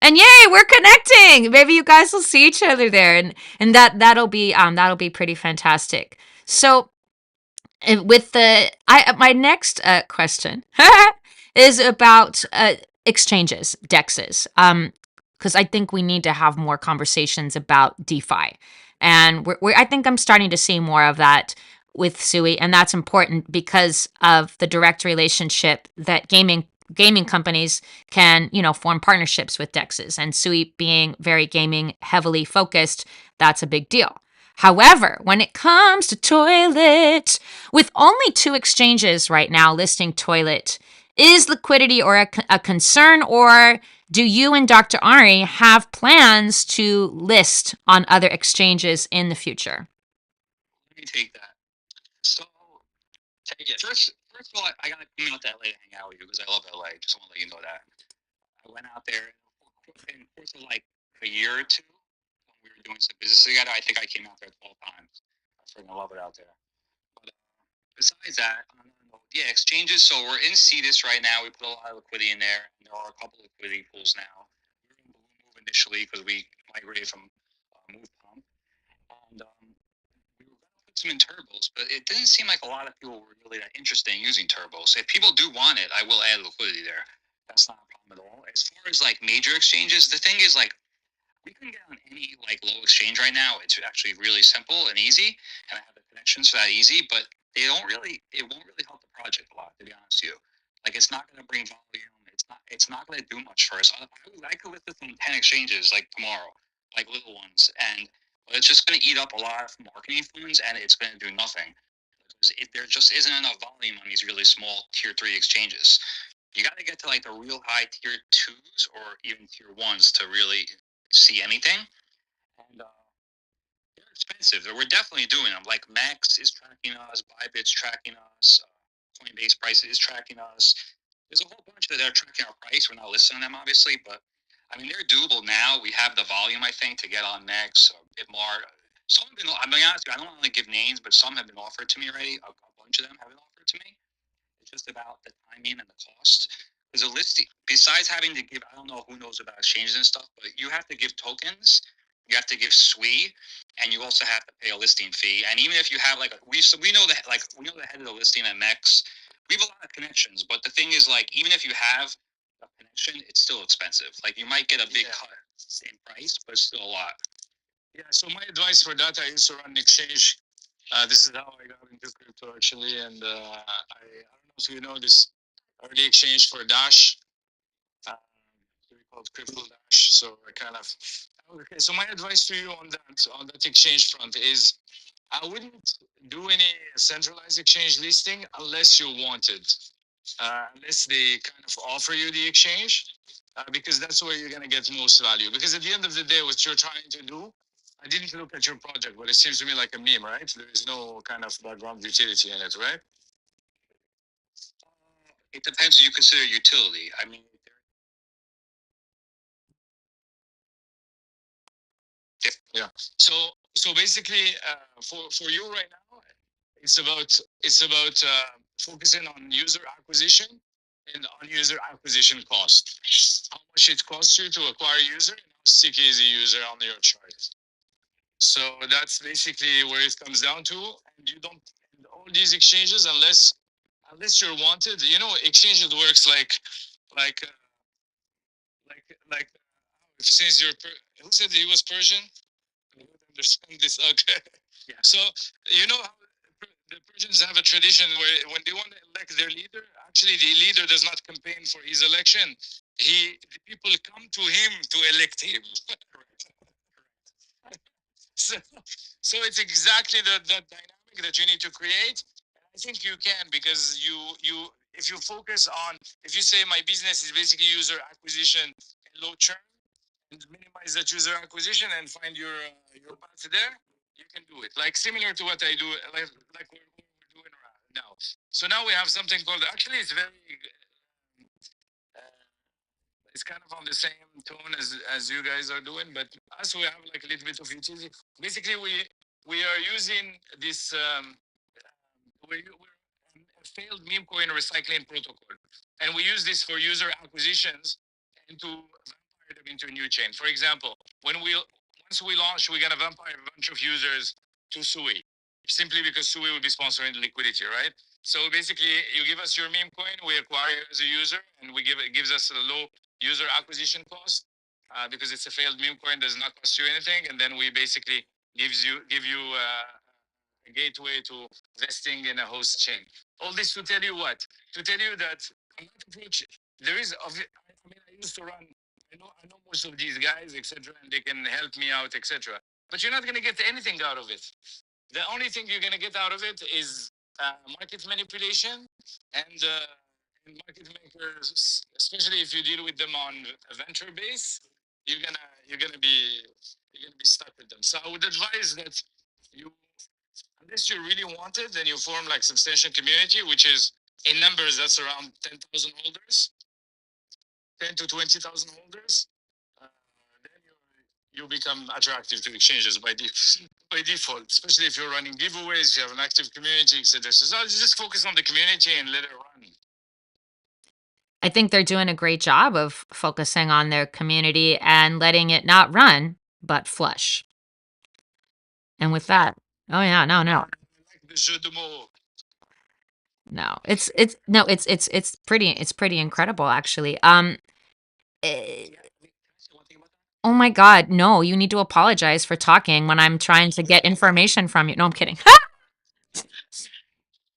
And yay, we're connecting. Maybe you guys will see each other there, and that'll be pretty fantastic. So with my next question is about exchanges, dexes, because I think we need to have more conversations about DeFi, and I think I'm starting to see more of that with Sui, and that's important because of the direct relationship that gaming companies can form partnerships with dexes, and Sui being very gaming heavily focused, that's a big deal. However, when it comes to toilet, with only 2 exchanges right now listing toilet, is liquidity or a concern, or do you and Dr. Ari have plans to list on other exchanges in the future? Let me take that. So take it. First of all, I gotta come out to LA to hang out with you because I love LA. Just want to let you know that. I went out there in the course of like a year or two when we were doing some business together. I think I came out there 12 times. I freaking love it out there. But besides that, yeah, exchanges. So we're in CDIS right now. We put a lot of liquidity in there. And there are a couple of liquidity pools now. We were in Blue Move initially because we migrated from Move Pump, and we were going to put put some in turbos, but it didn't seem like a lot of people were really that interested in using turbos. If people do want it, I will add liquidity there. That's not a problem at all. As far as like major exchanges, the thing is like we can get on any like low exchange right now. It's actually really simple and easy, and I have the connections for that easy. But it won't really help the project a lot, to be honest with you. Like it's not going to bring volume. It's not going to do much for us. I could list this on 10 exchanges like tomorrow, like little ones, and but it's just going to eat up a lot of marketing funds, and it's going to do nothing. There just isn't enough volume on these really small tier 3 exchanges. You got to get to like the real high tier 2s or even tier 1s to really see anything. And they're expensive. We're definitely doing them. Like Max is tracking us, Bybit's tracking us, Coinbase Price is tracking us. There's a whole bunch that are tracking our price. We're not listing them, obviously, but I mean, they're doable now. We have the volume, I think, to get on Max or Bitmart. Some have been, I'm being honest with you, I don't want to give names, but some have been offered to me already. A bunch of them have been offered to me. It's just about the timing and the cost. Because a listing, besides having to give, I don't know who knows about exchanges and stuff, but you have to give tokens, you have to give SWI, and you also have to pay a listing fee. And even if you have like we know that we know the head of the listing at Mex, we have a lot of connections. But the thing is, like, even if you have a connection, it's still expensive. Like you might get a big cut in price, but it's still a lot. Yeah, so my advice for that, I used to run an exchange. This is how I got into crypto actually, and I don't know if you know this early exchange for Dash. We called Crypto Dash. So I kind of okay. So my advice to you on that exchange front is I wouldn't do any centralized exchange listing unless you wanted, unless they kind of offer you the exchange, because that's where you're gonna get most value. Because at the end of the day, what you're trying to do, I didn't look at your project, but it seems to me like a meme, right? There is no kind of background utility in it, right? It depends what you consider utility. I mean, Yeah. So basically, for you right now, it's about focusing on user acquisition and on user acquisition cost. How much it costs you to acquire a user and how sticky is a user on your chart. So that's basically where it comes down to. And you don't and all these exchanges unless you're wanted. You know, exchanges works like uh, like since who said he was Persian? I don't understand this. Okay. Yeah. So you know how the Persians have a tradition where when they want to elect their leader, actually the leader does not campaign for his election. The people come to him to elect him. so, so it's exactly the dynamic that you need to create. And I think you can because you if you focus on if you say my business is basically user acquisition and low churn and minimize that user acquisition and find your path there, you can do it. Like similar to what I do, like we're doing now. So now we have something called actually it's very uh, it's kind of on the same tone as you guys are doing, but us we have like a little bit of utility. Basically, we are using this we're a failed meme coin recycling protocol, and we use this for user acquisitions and to vampire them into a new chain. For example, when we once we launch, we're gonna vampire a bunch of users to Sui, simply because Sui will be sponsoring the liquidity, right? So basically, you give us your meme coin, we acquire you as a user, and it gives us a low user acquisition cost because it's a failed meme coin, does not cost you anything, and then we basically give you a gateway to vesting in a host chain. All this to tell you what? To tell you that on that approach, there is. I mean, I used to run. I know most of these guys, etc., and they can help me out, etc. But you're not going to get anything out of it. The only thing you're going to get out of it is market manipulation and market makers, especially if you deal with them on a venture base. You're gonna be stuck with them. So I would advise that you unless you really want it, then you form like substantial community, which is in numbers that's around 10,000 holders, 10 to 20,000 holders. Then you become attractive to exchanges by default, especially if you're running giveaways, you have an active community, etc. So just focus on the community and let it run. I think they're doing a great job of focusing on their community and letting it not run, but flush. And with that, oh yeah, no, no. the jeu de mots. No, it's no, it's pretty incredible actually. Eh, Yeah, I mean, can I say one thing about that? oh my God, no, you need to apologize for talking when I'm trying to get information from you. No, I'm kidding.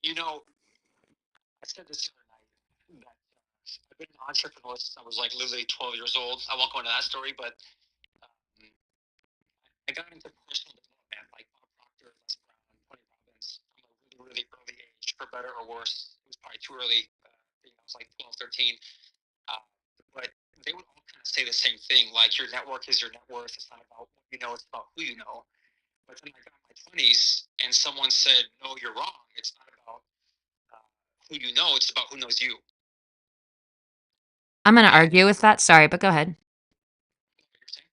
You know, I said this the other night that I've been an entrepreneur since I was like literally 12 years old. I won't go into that story, but um, I got into personal development like Bob Proctor, Les Brown, Tony Robbins from a really, really early age, for better or worse. It was probably too early. I was like 12, 13. Uh, but they would all kind of say the same thing like, your network is your net worth. It's not about what you know, it's about who you know. But then I got in my 20s and someone said, no, you're wrong. It's not about uh, who you know, it's about who knows you. I'm gonna And argue with that. Sorry, but go ahead. what you're saying,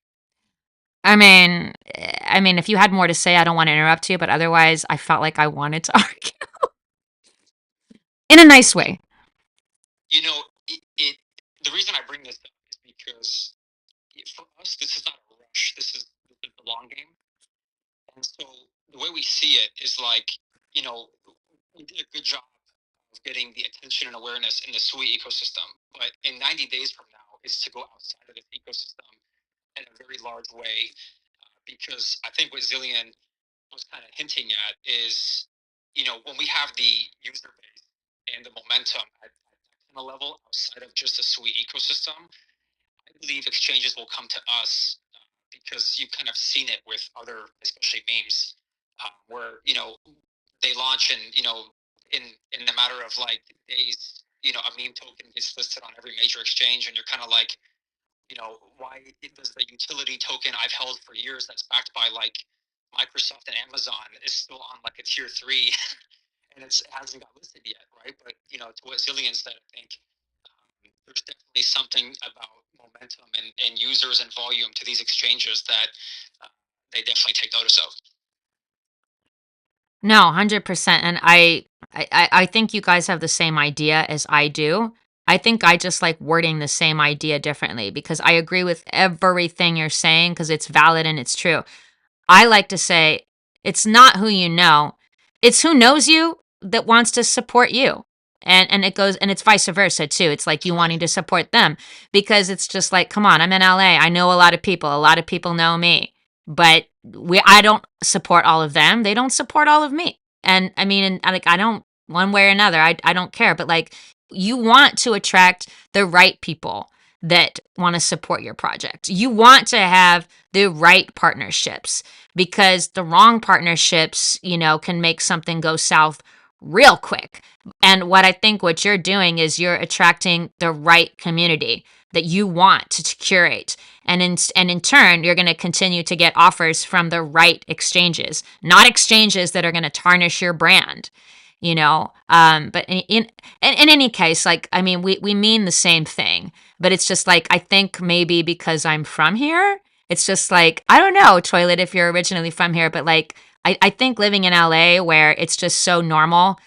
I mean, if you had more to say, I don't want to interrupt you, but otherwise, I felt like I wanted to argue in a nice way. you know, the reason I bring this up is because for us, this is not a rush. This is the long game. And so the way we see it is like, you know, we did a good job of getting the attention and awareness in the SWE ecosystem. But in 90 days from now, is to go outside of this ecosystem in a very large way. Because I think what Zillion was kind of hinting at is, when we have the user base and the momentum at that kind of level outside of just the SWE ecosystem, I believe exchanges will come to us because you've kind of seen it with other, especially memes, where they launch and in a matter of like days, a meme token gets listed on every major exchange, and you're kind of like, why does the utility token I've held for years that's backed by like Microsoft and Amazon is still on like a tier 3 and it hasn't got listed yet, right? But to what Zillion said, I think there's definitely something about momentum and users and volume to these exchanges that they definitely take notice of. No, 100%. And I think you guys have the same idea as I do. I think I just like wording the same idea differently because I agree with everything you're saying because it's valid and it's true. I like to say it's not who you know, it's who knows you that wants to support you. And it goes and it's vice versa too. It's like you wanting to support them because it's just like, come on, I'm in LA. I know a lot of people. A lot of people know me. But I don't support all of them. They don't support all of me. And I mean, and like I don't one way or another. I don't care. But like you want to attract the right people that want to support your project. You want to have the right partnerships because the wrong partnerships, can make something go south real quick. And what I think what you're doing is you're attracting the right community that you want to curate. And in turn, you're going to continue to get offers from the right exchanges, not exchanges that are going to tarnish your brand. But in any case, like I mean, we mean the same thing, but it's just like I think maybe because I'm from here, it's just like I don't know, Toilet, if you're originally from here, but like I think living in LA where it's just so normal,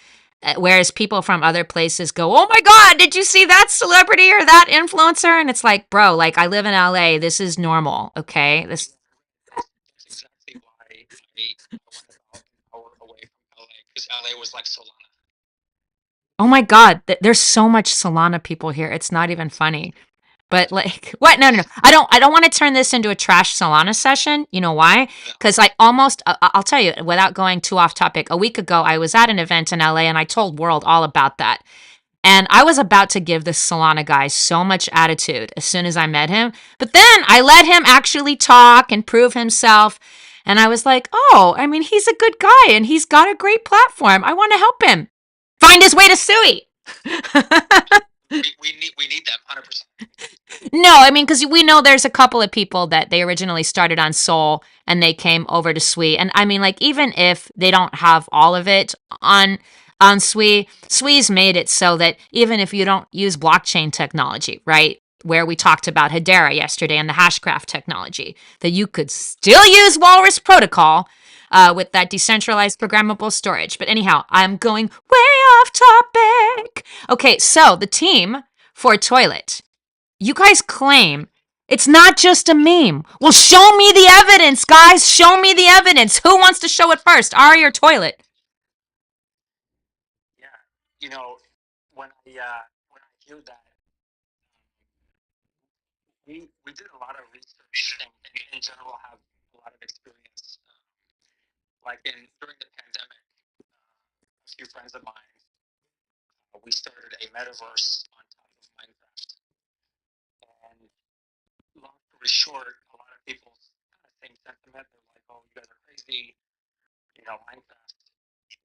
whereas people from other places go, "Oh my God, did you see that celebrity or that influencer?" And it's like, bro, like I live in LA, this is normal, okay? This. That's exactly why I went about an hour away from LA, because LA was like Solana. Oh my God, there's so much Solana people here. It's not even funny. But like, what? No, no, no. I don't want to turn this into a trash Solana session. You know why? No. Because I almost, I'll tell you, without going too off topic. A week ago, I was at an event in LA, and I told World all about that. And I was about to give this Solana guy so much attitude as soon as I met him. But then I let him actually talk and prove himself. And I was like, oh, I mean, he's a good guy and he's got a great platform. I want to help him find his way to Sui. We need them 100%. No, I mean, because we know there's a couple of people that they originally started on Soul and they came over to Sui. And I mean, like, even if they don't have all of it on Sui, Sui's made it so that even if you don't use blockchain technology, right? Where we talked about Hedera yesterday and the Hashgraph technology, that you could still use Walrus Protocol with that decentralized programmable storage. But anyhow, I'm going way off topic. Okay, so the team for Toilet, you guys claim it's not just a meme. Well, show me the evidence, guys. Show me the evidence. Who wants to show it first? Ari or Toilet? you know, when I hear that, we did a lot of research and in general have a lot of experience. Like in during the pandemic, a few friends of mine, we started a metaverse on top of Minecraft. And long story short, a lot of people kind of same sentiment. They're like, "Oh, you guys are crazy. You know, Minecraft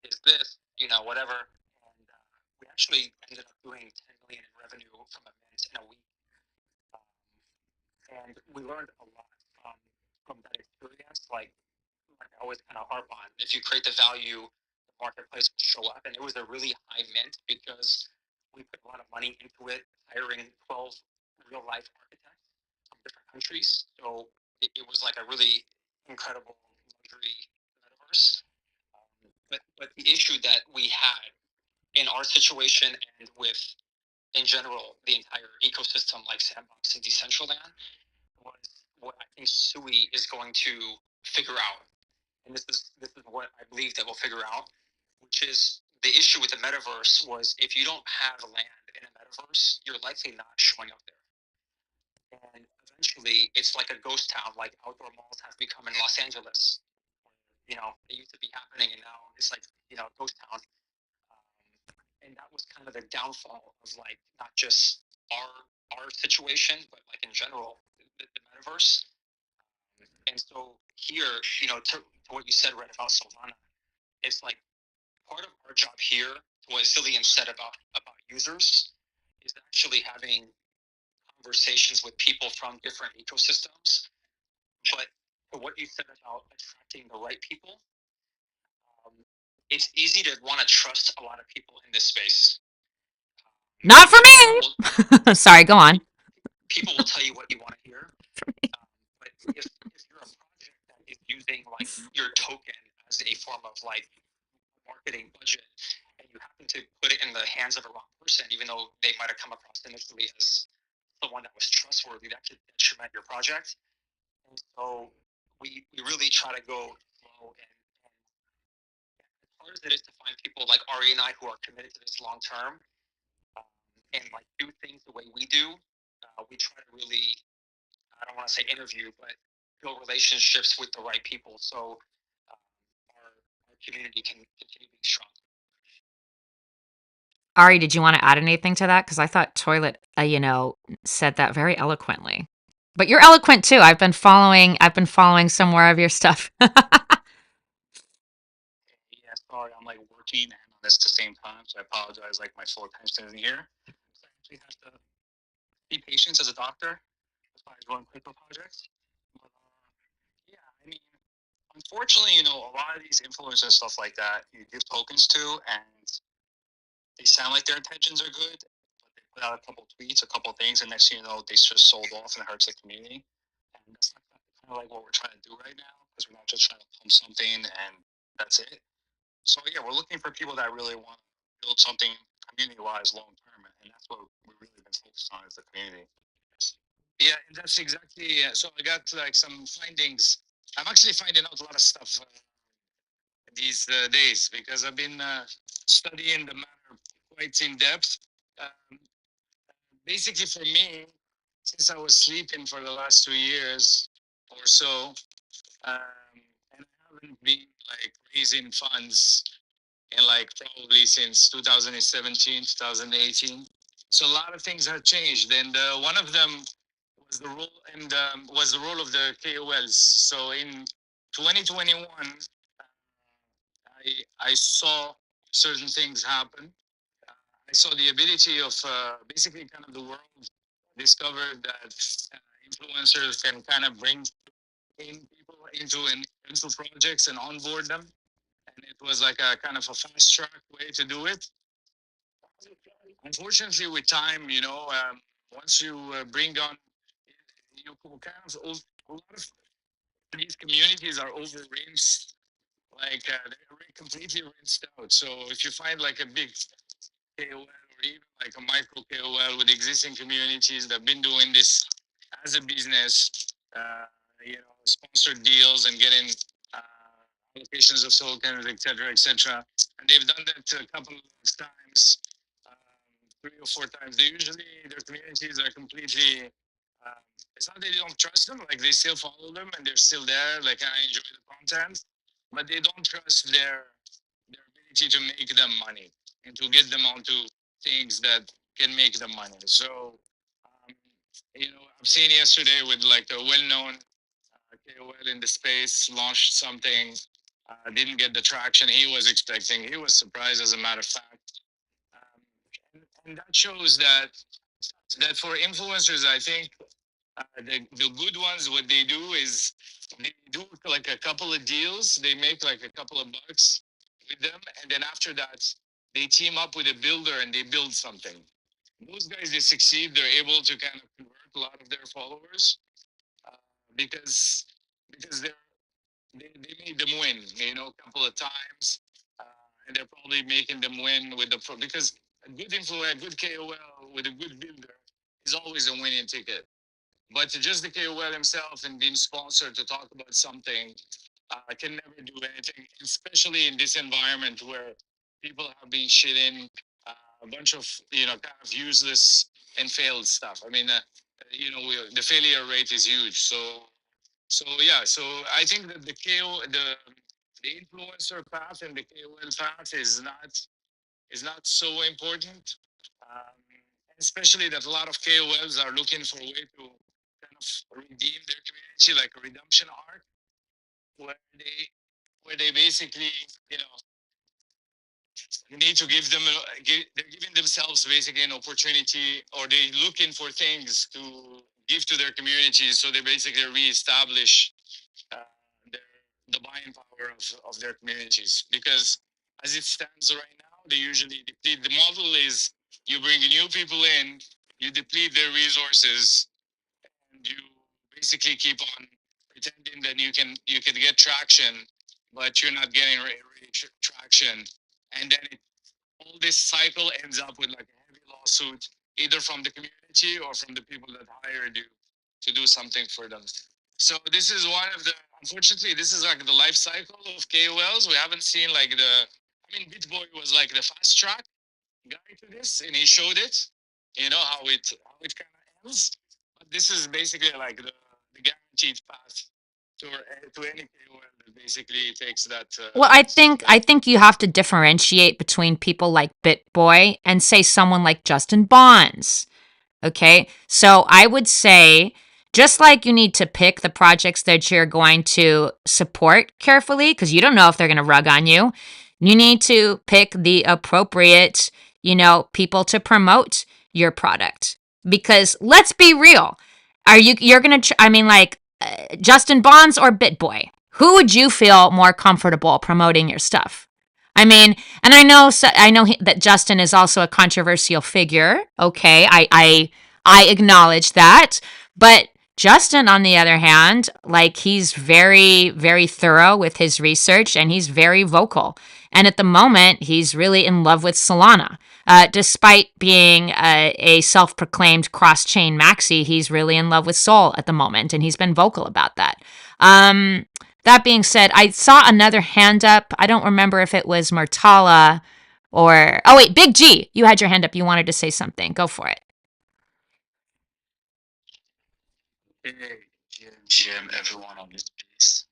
is this. You know, whatever." And we actually ended up doing 10 million in revenue from a mint in a week. Um, and we learned a lot from that experience. Like I always kind of harp on, if you create the value, the marketplace will show up. And it was a really high mint because we put a lot of money into it, hiring 12 real life architects from different countries. So it was like a really incredible luxury metaverse. But the issue that we had in our situation and with in general the entire ecosystem like Sandbox and Decentraland was what I think Sui is going to figure out, and this is what I believe they will figure out, which is the issue with the metaverse was if you don't have land in a metaverse, you're likely not showing up there, and eventually it's like a ghost town, like outdoor malls have become in Los Angeles. You know, it used to be happening, and now it's like a ghost town. And that was kind of the downfall of like not just our situation, but like in general the metaverse. And so here, to what you said, right, about Solana, it's like part of our job here, what Zillion said about users, is actually having conversations with people from different ecosystems. But for what you said about attracting the right people, um, it's easy to want to trust a lot of people in this space. Not for And people will me. Sorry, go on. people will tell you what you want to hear. But if you're a project that is using like your token as a form of like marketing budget, and you happen to put it in the hands of a wrong person, even though they might have come across initially as someone that was trustworthy, that could detriment your project. And so we really try to go slow, and as hard as it is to find people like Ari and I who are committed to this long term, um, and like do things the way we do, we try to really, I don't want to say interview, but build relationships with the right people so um, our community can continue being strong. Ari, did you want to add anything to that? Because I thought Toilet, said that very eloquently. But you're eloquent too. I've been following some more of your stuff. Yeah, sorry, I'm like working and on this at the same time, so I apologize. Like my full attention isn't here. So I actually have to see patients as a doctor besides run crypto projects. But yeah, I mean, unfortunately, a lot of these influencers and stuff like that, you give tokens to, and they sound like their intentions are good, but they put out a couple tweets, a couple things, and next thing you know, they just sold off and it hurts the community. And that's not kind of like what we're trying to do right now, because we're not just trying to pump something and that's it. So yeah, we're looking for people that really want to build something community-wise long term, and that's what we've really been focused on is the community. Yeah, and that's exactly. So I got like some findings. I'm actually finding out a lot of stuff these days because I've been studying the matter quite in depth. Um, Basically, for me, since I was sleeping for the last 2 years or so, and I haven't been like raising funds in like probably since 2017, 2018. So a lot of things have changed, and one of them was the role was the role of the KOLs. So in 2021, I saw certain things happen. I saw the ability of basically kind of the world discovered that influencers can kind of bring in people into projects and onboard them, and it was like a kind of a fast track way to do it. Unfortunately, with time, once you bring on, you kind of a lot of these communities are over rinsed, like they're completely rinsed out. So if you find like a big KOL or even like a micro KOL with existing communities that have been doing this as a business, sponsored deals and getting allocations of tokens, etc., etc. and they've done that a couple of times, 3 or 4 times. They usually their communities are completely. Um, it's not that they don't trust them; like they still follow them and they're still there. Like I enjoy the content, but they don't trust their ability to make them money and to get them onto things that can make them money. So, um, I've seen yesterday with like a well-known KOL in the space launched something, didn't get the traction he was expecting. He was surprised, as a matter of fact. And that shows that for influencers, I think the good ones, what they do is they do like a couple of deals. They make like a couple of bucks with them, and then after that, they team up with a builder and they build something. Those guys, they succeed. They're able to kind of convert a lot of their followers uh, because they made them win, a couple of times, and they're probably making them win with the because a good influencer, a good KOL with a good builder is always a winning ticket. But just the KOL himself and being sponsored to talk about something can never do anything, especially in this environment where people have been shitting a bunch of kind of useless and failed stuff. I mean, the failure rate is huge. So yeah, so I think that the influencer path and the KOL path is not so important, especially that a lot of KOLs are looking for a way to kind of redeem their community, like a redemption arc, where they basically you know you need to give them they're giving themselves basically an opportunity, or they looking for things to give to their communities, so they basically reestablish uh, their, the buying power of their communities. Because as it stands right now, they usually deplete. The model is you bring new people in, you deplete their resources, and you basically keep on pretending that you can get traction, but you're not getting really traction, and then all this cycle ends up with like a heavy lawsuit, either from the community or from the people that hired you to do something for them. So this is one of the, unfortunately, this is like the life cycle of KOLs. We haven't seen like I mean, BitBoy was like the fast track guy to this, and he showed it, how it kind of ends. But this is basically like the guaranteed path to any KOL that basically takes that Well, I think that I think you have to differentiate between people like BitBoy and say someone like Justin Bonds. Okay. So I would say, just like you need to pick the projects that you're going to support carefully, because you don't know if they're going to rug on you, you need to pick the appropriate, people to promote your product. Because let's be real. You're going to, I mean, like Justin Bonds or BitBoy? Who would you feel more comfortable promoting your stuff? I mean, and I know that Justin is also a controversial figure. Okay, I acknowledge that, but Justin, on the other hand, like he's very very thorough with his research and he's very vocal. And at the moment, he's really in love with Solana. Despite being a self-proclaimed cross-chain maxi, he's really in love with Sol at the moment, and he's been vocal about that. Um, that being said, I saw another hand up. I don't remember if it was Murtala or, oh wait, Big G. You had your hand up. You wanted to say something. Go for it. Hey, GM, everyone on this space,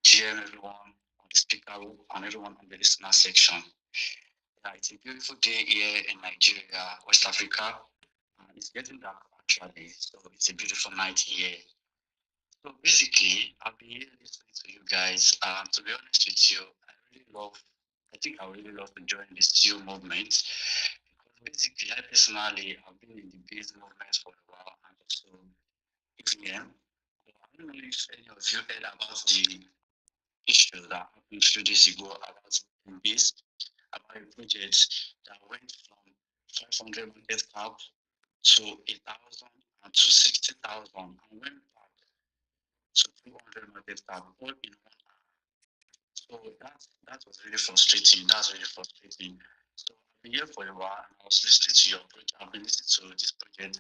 GM, everyone on the speaker room, and everyone on the listener section. Yeah, it's a beautiful day here in Nigeria, West Africa. It's getting dark actually, so it's a beautiful night here. So basically, I've been here listening to you guys. To be honest with you, I think I really love to join this Stew movement because basically, I personally have been in the base movement for a while and also EVM. I don't know if any of you heard about the issues that happened a few days ago about this, about a project that went from 500 market cap to 1,000 and to 60,000 and went back to 200 market cap all in 1 hour. So that was really frustrating. That's really frustrating. So I've been here for a while and I was listening to your project. I've been listening to this project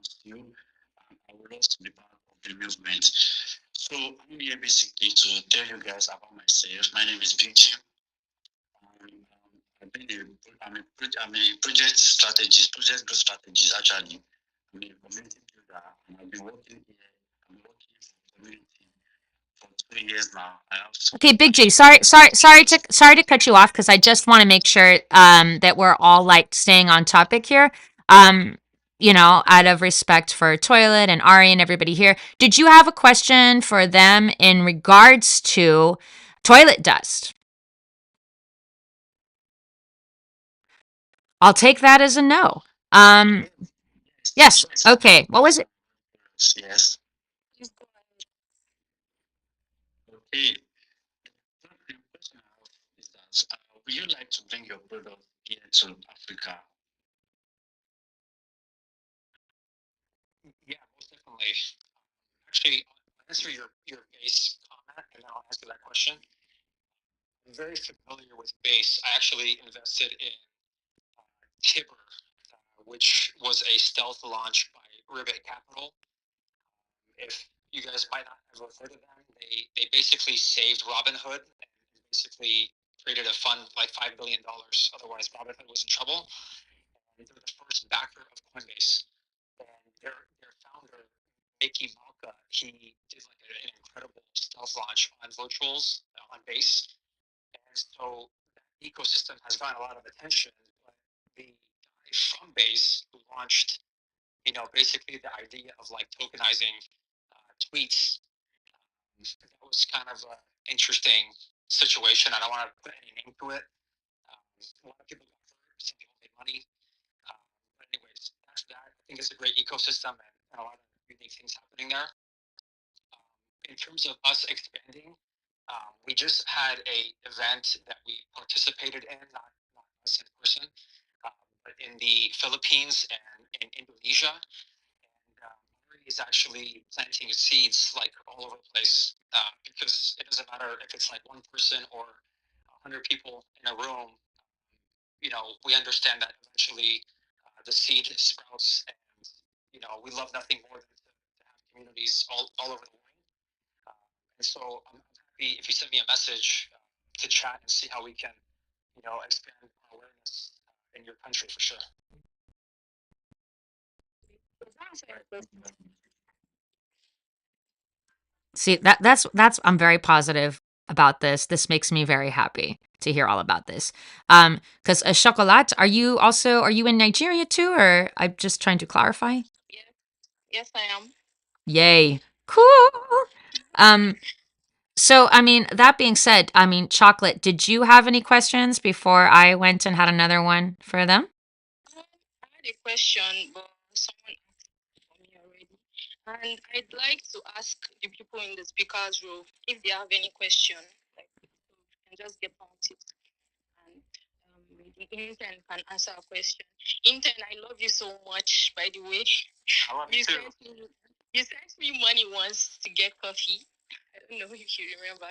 still, and I would love to be part of the movement. So I'm here basically to tell you guys about myself. My name is Big Jim. I've been I'm a project strategist, project growth strategist actually. I'm a community builder and I've been working here. I've been working for the community for 2 years now. I have Okay, Big J. actually Sorry to cut you off because I just want to make sure that we're all like staying on topic here. Um, out of respect for Toilet and Ari and everybody here. Did you have a question for them in regards to toilet dust? I'll take that as a no. Um, yes, yes. yes, Okay. What was it? yes. Okay. The question I have is that would you like to bring your product here to Africa? Yeah, most definitely. Actually, I'll answer your base comment and then I'll answer that question. I'm very familiar with base. I actually invested in Tibber, which was a stealth launch by Ribbit Capital. If you guys might not have heard of them, they basically saved Robinhood and basically created a fund like $5 billion. Otherwise, Robinhood was in trouble. And they're the first backer of Coinbase. And their founder, Mickey Malka, he did like an incredible stealth launch on virtuals on Base. And so that ecosystem has gotten a lot of attention. But the guy from Base who launched, basically the idea of like tokenizing tweets, that was kind of an interesting situation. I don't want to put any name to it. A lot of people got hurt, some people made money. Um, but anyways, that's that. I think it's a great ecosystem and a lot of unique things happening there. In terms of us expanding, we just had a event that we participated in, not us in person, but in the Philippines and in Indonesia. And Murray is actually planting seeds like all over the place because it doesn't matter if it's like one person or 100 people in a room. We understand that eventually the seed sprouts, and we love nothing more than to have communities all over the world. And so I'm happy if you send me a message to chat and see how we can, expand our awareness in your country for sure. See, that's I'm very positive about this. This makes me very happy to hear all about this. Because chocolat, are you in Nigeria too, or I'm just trying to clarify? Yes, I am. Yay, cool. Um, so I mean, that being said, I mean, chocolate. Did you have any questions before I went and had another one for them? I had a question, but someone asked for me already. And I'd like to ask the people in the speakers room if they have any question. Like, so we can just get on it. And the intern can answer a question. Intern, I love you so much, by the way. I love you too. You sent me money once to get coffee. I don't know if you remember.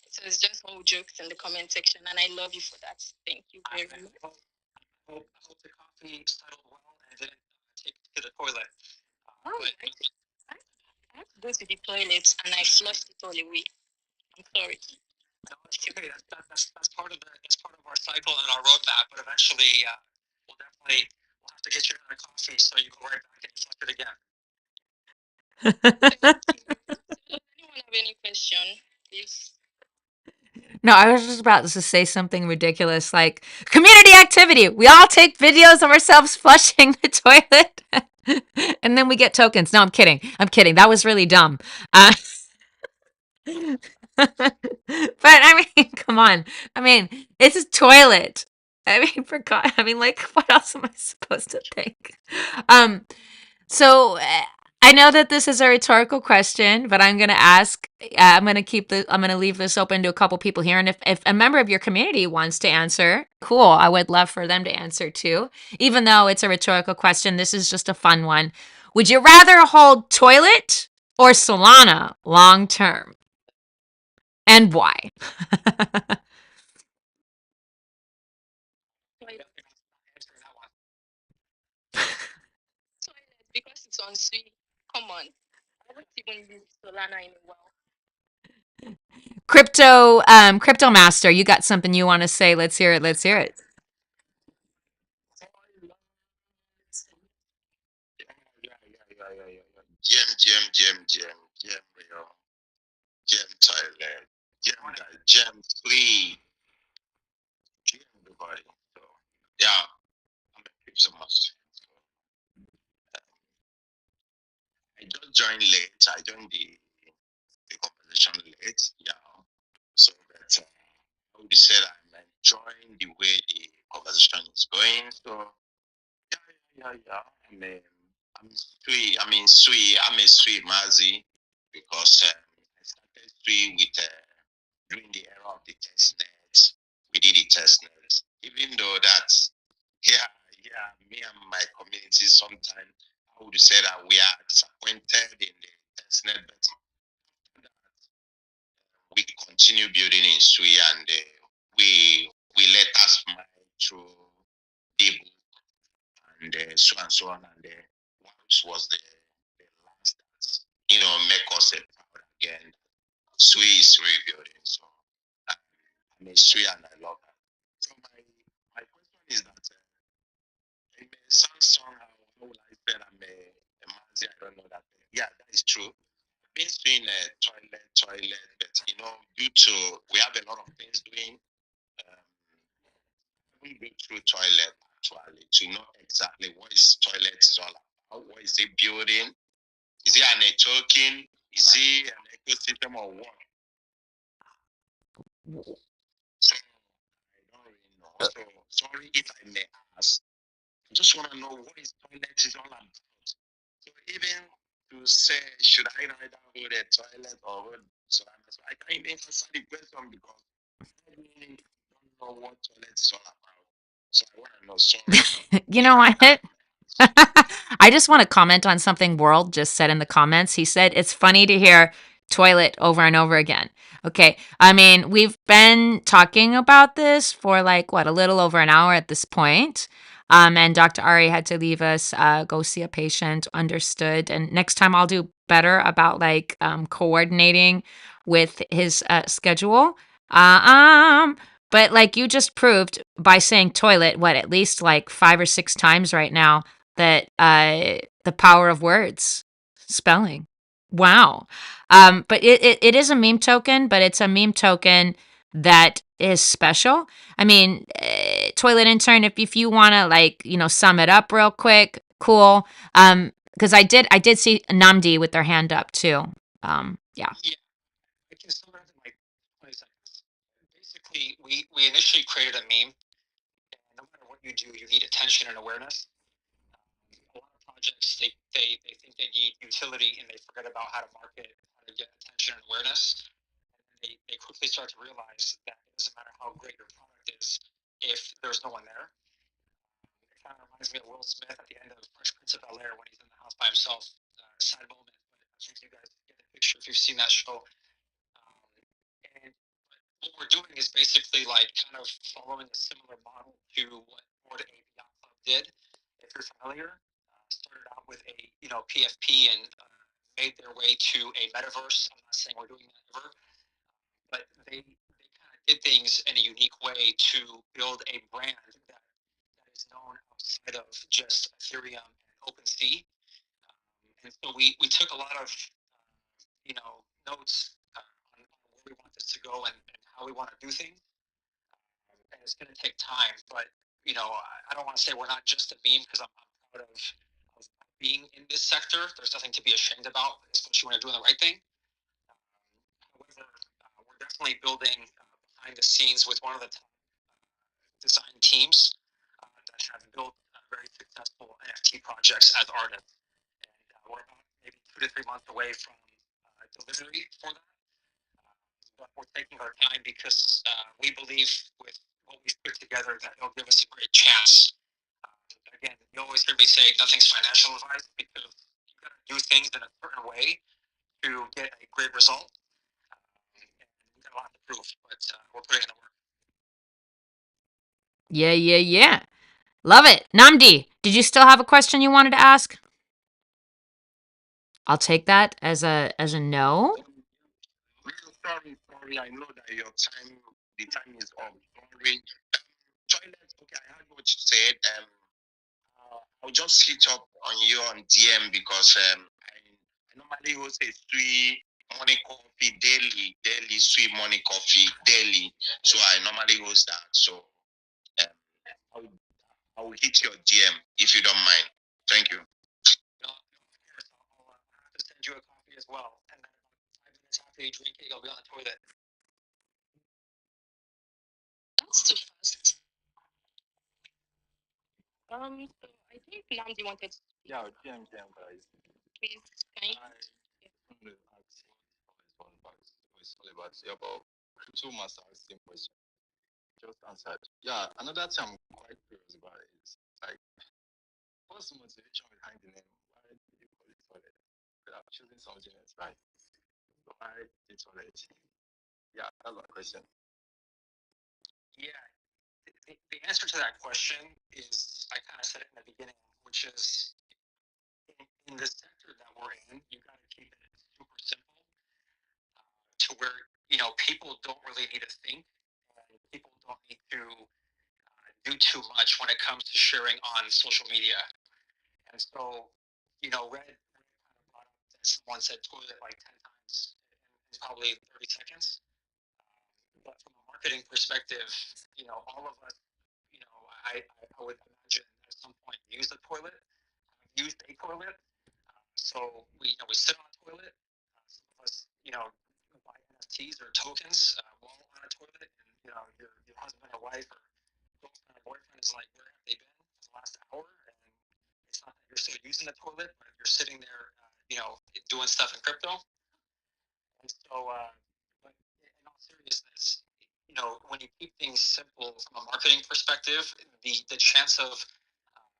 So it's just all jokes in the comment section, and I love you for that. Thank you very much. I hope the coffee settled well and didn't take to the toilet. Oh, But I had to go to the toilet and I flushed it all away. I'm sorry. no, it's okay. That's part of our cycle and our roadmap. But eventually, we'll have to get you another coffee so you go right back and flush it again. Thank you. So does anyone have any question, please? No, I was just about to say something ridiculous like community activity. We all take videos of ourselves flushing the toilet and then we get tokens. No, I'm kidding. I'm kidding. That was really dumb. But I mean, come on. I mean, it's a toilet. I mean, for God, I mean, like, what else am I supposed to think? Um, so I know that this is a rhetorical question, but I'm going to ask. I'm going to I'm going to leave this open to a couple people here, and if a member of your community wants to answer, cool. I would love for them to answer too. Even though it's a rhetorical question, this is just a fun one. Would you rather hold toilet or Solana long term, and why? Toilet, toilet, because it's on sweet. Come on. I haven't even used Solana in a while. Crypto master, you got something you want to say? Let's hear it. Let's hear it. Yeah, yeah, yeah, yeah, yeah, yeah. Gem, real. Gem Thailand. Gem guy, gem free. Gem everybody. So, yeah, I'm a crypto master. So, I just joined late. I joined the conversation late. Yeah. So that I would say that I'm enjoying the way the conversation is going. So yeah, yeah, yeah. I'm a Sui Mazi because I started Sui with during the era of the test net. We did the test net. Even though that, yeah, yeah, me and my community sometimes I would say that we are disappointed in the test net, but we continue building in Sui and we let us mine through the and so on and once was the last that make us a proud again. Sui is rebuilding, so I'm a Sui and I love that. So my question is that it may sound somehow how will I say I'm a Mazi, I don't know that. Yeah, that is true. I've been doing a toilet, but due to we have a lot of things doing, um, we go through toilet actually to know exactly what is toilet is all about. What is it building? Is it a networking? Is it an ecosystem or what? So I don't really know. So sorry if I may ask. I just want to know what is toilet is all about. So even to say should I rather hold a toilet or hold so I can't even answer the question because I really don't know what toilet is all about. So I want to know. Sorry You if know I what? can. I just want to comment on something World just said in the comments. He said it's funny to hear toilet over and over again. Okay. I mean, we've been talking about this for like what, a little over an hour at this point. And Dr. Ari had to leave us, go see a patient, understood. And next time I'll do better about like coordinating with his schedule. But like you just proved by saying toilet, what, at least like 5 or 6 times right now, that the power of words, spelling. Wow. But it is a meme token, but it's a meme token that is special. I mean, toilet intern, if you want to like, sum it up real quick, cool. Because I did see Namdi with their hand up too. Yeah. Yeah, I can sum it up in like 20 seconds. Basically, we initially created a meme, and no matter what you do, you need attention and awareness. A lot of projects they think they need utility and they forget about how to market, how to get attention and awareness. And they quickly start to realize that it doesn't matter how great your product is if there's no one there. It kind of reminds me of Will Smith at the end of Fresh Prince of Bel Air when he's in the house by himself. Sad moment, but I think you guys get the picture if you've seen that show. And what we're doing is basically like kind of following a similar model to what Board A Beyond Club did. If you're familiar, started out with a PFP and made their way to a metaverse. I'm not saying we're doing that ever, but they kind of did things in a unique way to build a brand that is known outside of just Ethereum and OpenSea. And so we took a lot of notes on where we want this to go and how we want to do things. And it's going to take time, but I don't want to say we're not just a meme because I'm proud of being in this sector. There's nothing to be ashamed about, especially when you're doing the right thing. However, we're definitely building behind the scenes with one of the top design teams that have built very successful NFT projects as artists. And we're about maybe 2 to 3 months away from delivery for that. But we're taking our time because we believe with what we've put together that it'll give us a great chance. Again, you always hear me say nothing's financial advice because you got to do things in a certain way to get a great result. And we got a lot to prove, but we're putting in the work. Yeah, yeah, yeah. Love it. Namdi, did you still have a question you wanted to ask? I'll take that as a no. sorry. I know that your time, the time is up. Sorry. Toilet. Okay, I heard what you said. I'll just hit up on you on DM because I normally host a sweet morning coffee daily sweet morning coffee daily. So I normally host that. So um, I'll, I'll hit your DM if you don't mind. Thank you. No, of course, I'll have to send you a coffee as well. And then about 5 minutes after you drink it, you'll be on the toilet. That's too fast. So I think Namdi wanted to speak. Yeah, GM guys. Please, can you? I want to ask one part. It's all about about two must ask same question. Just answered. Yeah, another thing I'm quite curious about is like what's the motivation behind the name? Why did you call it toilet? But I'm choosing something else, right? Why the toilet? Yeah, that's my question. Yeah, the answer to that question is I kind of said it in the beginning, which is in the sector that we're in, you got to keep it super simple to where people don't really need to think, and people don't need to do too much when it comes to sharing on social media. And so, Red kind of brought up that someone said toilet like 10 times in probably 30 seconds. But from a marketing perspective, all of us, I would imagine at some point use the toilet, have used a toilet. So we sit on a toilet. Some of us, buy NFTs or tokens while on a toilet, and your husband or wife or girlfriend or boyfriend is like, where have they been for the last hour? And it's not that you're still using the toilet, but you're sitting there, doing stuff in crypto. And so, but in all seriousness, when you keep things simple from a marketing perspective, the chance of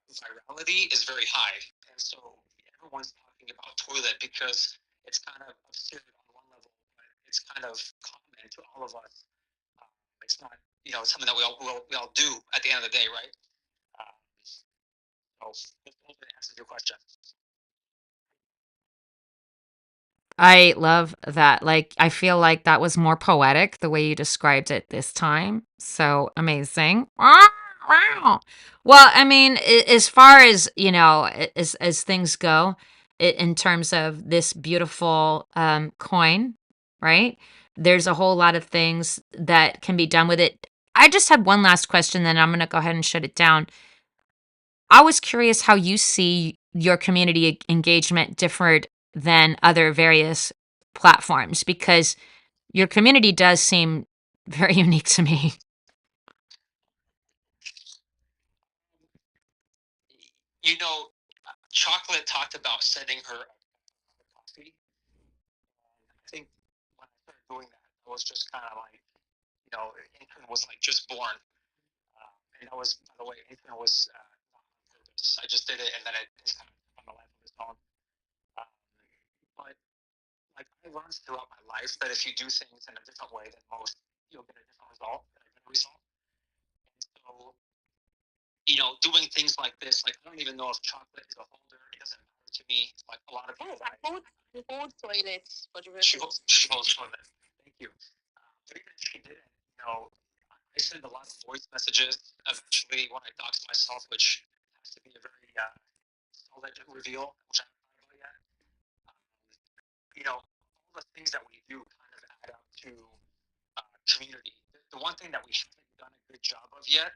virality is very high. And so everyone's talking about toilet because it's kind of absurd on one level, but it's kind of common to all of us. It's not, something that we all do at the end of the day, right? So hopefully that answers your question. I love that. Like, I feel like that was more poetic the way you described it this time. So amazing. Wow. Well, I mean, as far as, as things go, in terms of this beautiful coin, right? There's a whole lot of things that can be done with it. I just had one last question, then I'm going to go ahead and shut it down. I was curious how you see your community engagement differed than other various platforms because your community does seem very unique to me. You know, Chocolate talked about sending her a coffee. I think when I started doing that, I was just kind of like, intern was like just born. And that was, by the way, intern was not on purpose. I just did it, and then it just kind of took on a life of its own. Um, but like I learned throughout my life that if you do things in a different way than most, you'll get a different result, a better result. And so, doing things like this, like I don't even know if Chocolate is a holder. It doesn't matter to me. Like a lot of people, Yes, I hold toilets for the she record. she holds toilet. Thank you. But even if she didn't, I send a lot of voice messages. Eventually, when I dox myself, which has to be a very solid reveal, which I haven't thought about yet. Um, all the things that we do kind of add up to community. The one thing that we haven't done a good job of yet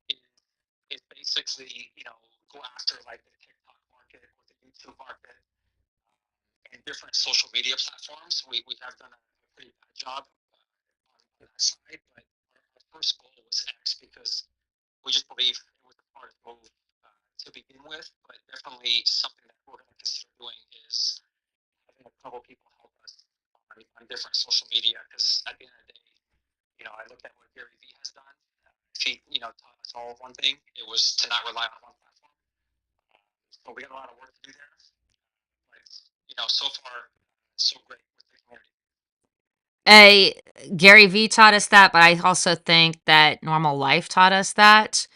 is, basically, go after like the TikTok market or the YouTube market and different social media platforms. We have done a pretty bad job on that side, but our first goal was X because we just believe it was the smartest move to begin with. But definitely something that we're going to consider doing is having a couple people help us on different social media because at the end of the day, I looked at what Gary Vee has done. If he, taught us all one thing, it was to not rely on one platform. So we got a lot of work to do there. But so far, so great with the community. A Gary Vee taught us that, but I also think that normal life taught us that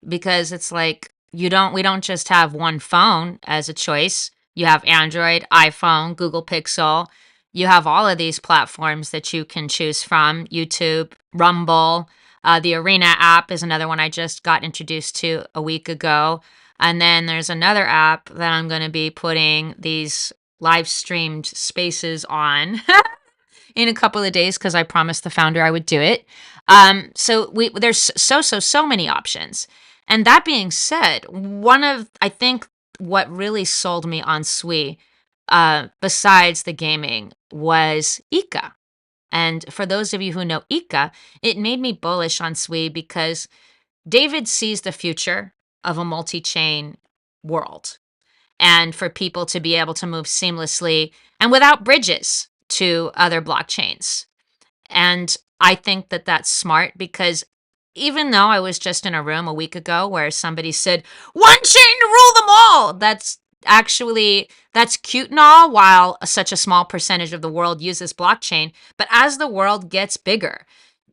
because it's like we don't just have one phone as a choice. You have Android, iPhone, Google Pixel. you have all of these platforms that you can choose from: YouTube, Rumble. The Arena app is another one I just got introduced to a week ago. And then there's another app that I'm going to be putting these live streamed spaces on in a couple of days because I promised the founder I would do it. There's so many options. And that being said, one of I think what really sold me on Sui, besides the gaming, was Ika. And for those of you who know Ika, it made me bullish on Sui because David sees the future of a multi-chain world, and for people to be able to move seamlessly and without bridges to other blockchains. And I think that that's smart because even though I was just in a room a week ago where somebody said, one chain to rule them all, that's cute and all while such a small percentage of the world uses blockchain. But as the world gets bigger,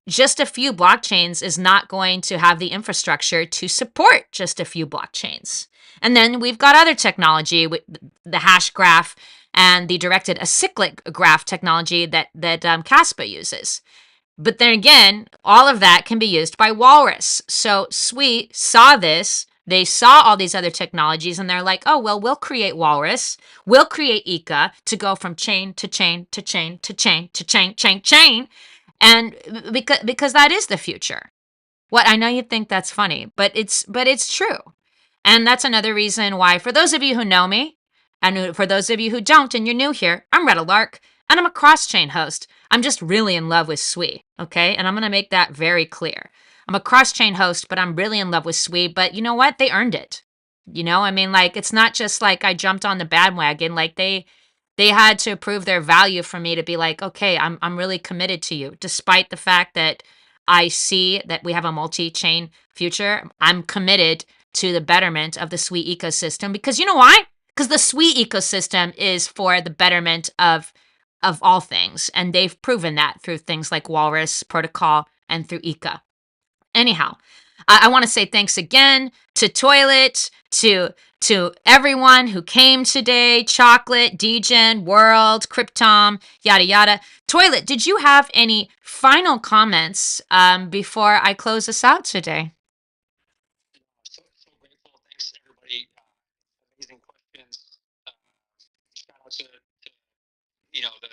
just a few blockchains is not going to have the infrastructure to support just a few blockchains. And then we've got other technology, the hash graph and the directed acyclic graph technology that Caspa uses. But then again, all of that can be used by Walrus. So Sweet saw this. They saw all these other technologies and they're like, oh, well, we'll create Walrus. We'll create Ika to go from chain to chain to chain to chain to chain. And because that is the future. What I know you think that's funny, but it's true. And that's another reason why, for those of you who know me, and for those of you who don't and you're new here, I'm Retta Lark, and I'm a cross-chain host. I'm just really in love with Sui, okay? And I'm going to make that very clear. I'm a cross-chain host, but I'm really in love with Sui, but you know what? They earned it. I mean, like, it's not just like I jumped on the bandwagon. Like, they had to prove their value for me to be like, okay, I'm really committed to you, despite the fact that I see that we have a multi-chain future. I'm committed to the betterment of the Sui ecosystem because you know why? Because the Sui ecosystem is for the betterment of all things, and they've proven that through things like Walrus Protocol and through Ika. Anyhow, I want to say thanks again to Toilet, to everyone who came today: Chocolate, Degen, World, Cryptom, yada yada. Toilet, did you have any final comments before I close this out today? So grateful. Thanks everybody. Amazing questions. Shout out to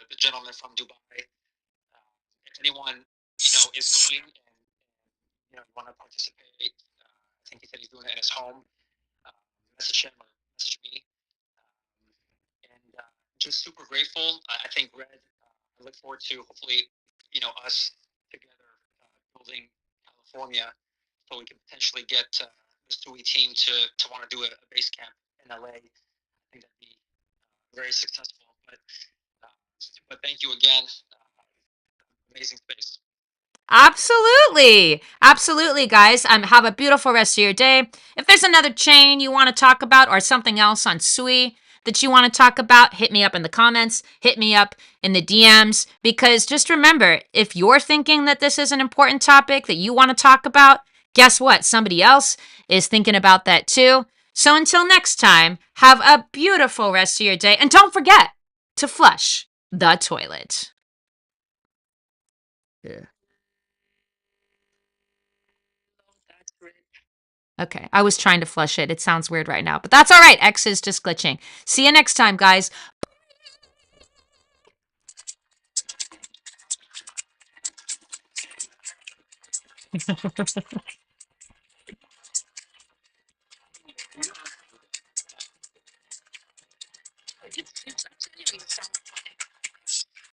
the gentleman from Dubai. If anyone is going and want to participate, I think he said he's doing it at his home. Message him or message me. And just super grateful. I think Red. I look forward to hopefully us together building California, so we can potentially get the SUI team to want to do a base camp in LA. I think that'd be very successful. But thank you again. Amazing space. Absolutely. Absolutely, guys. Have a beautiful rest of your day. If there's another chain you want to talk about or something else on Sui that you want to talk about, hit me up in the comments, hit me up in the DMs, because just remember, if you're thinking that this is an important topic that you want to talk about, guess what? Somebody else is thinking about that too. So until next time, have a beautiful rest of your day. And don't forget to flush the toilet. Yeah. That's great. Okay, I was trying to flush it. It sounds weird right now, but that's all right. X is just glitching. See you next time, guys. It's actually on the sound.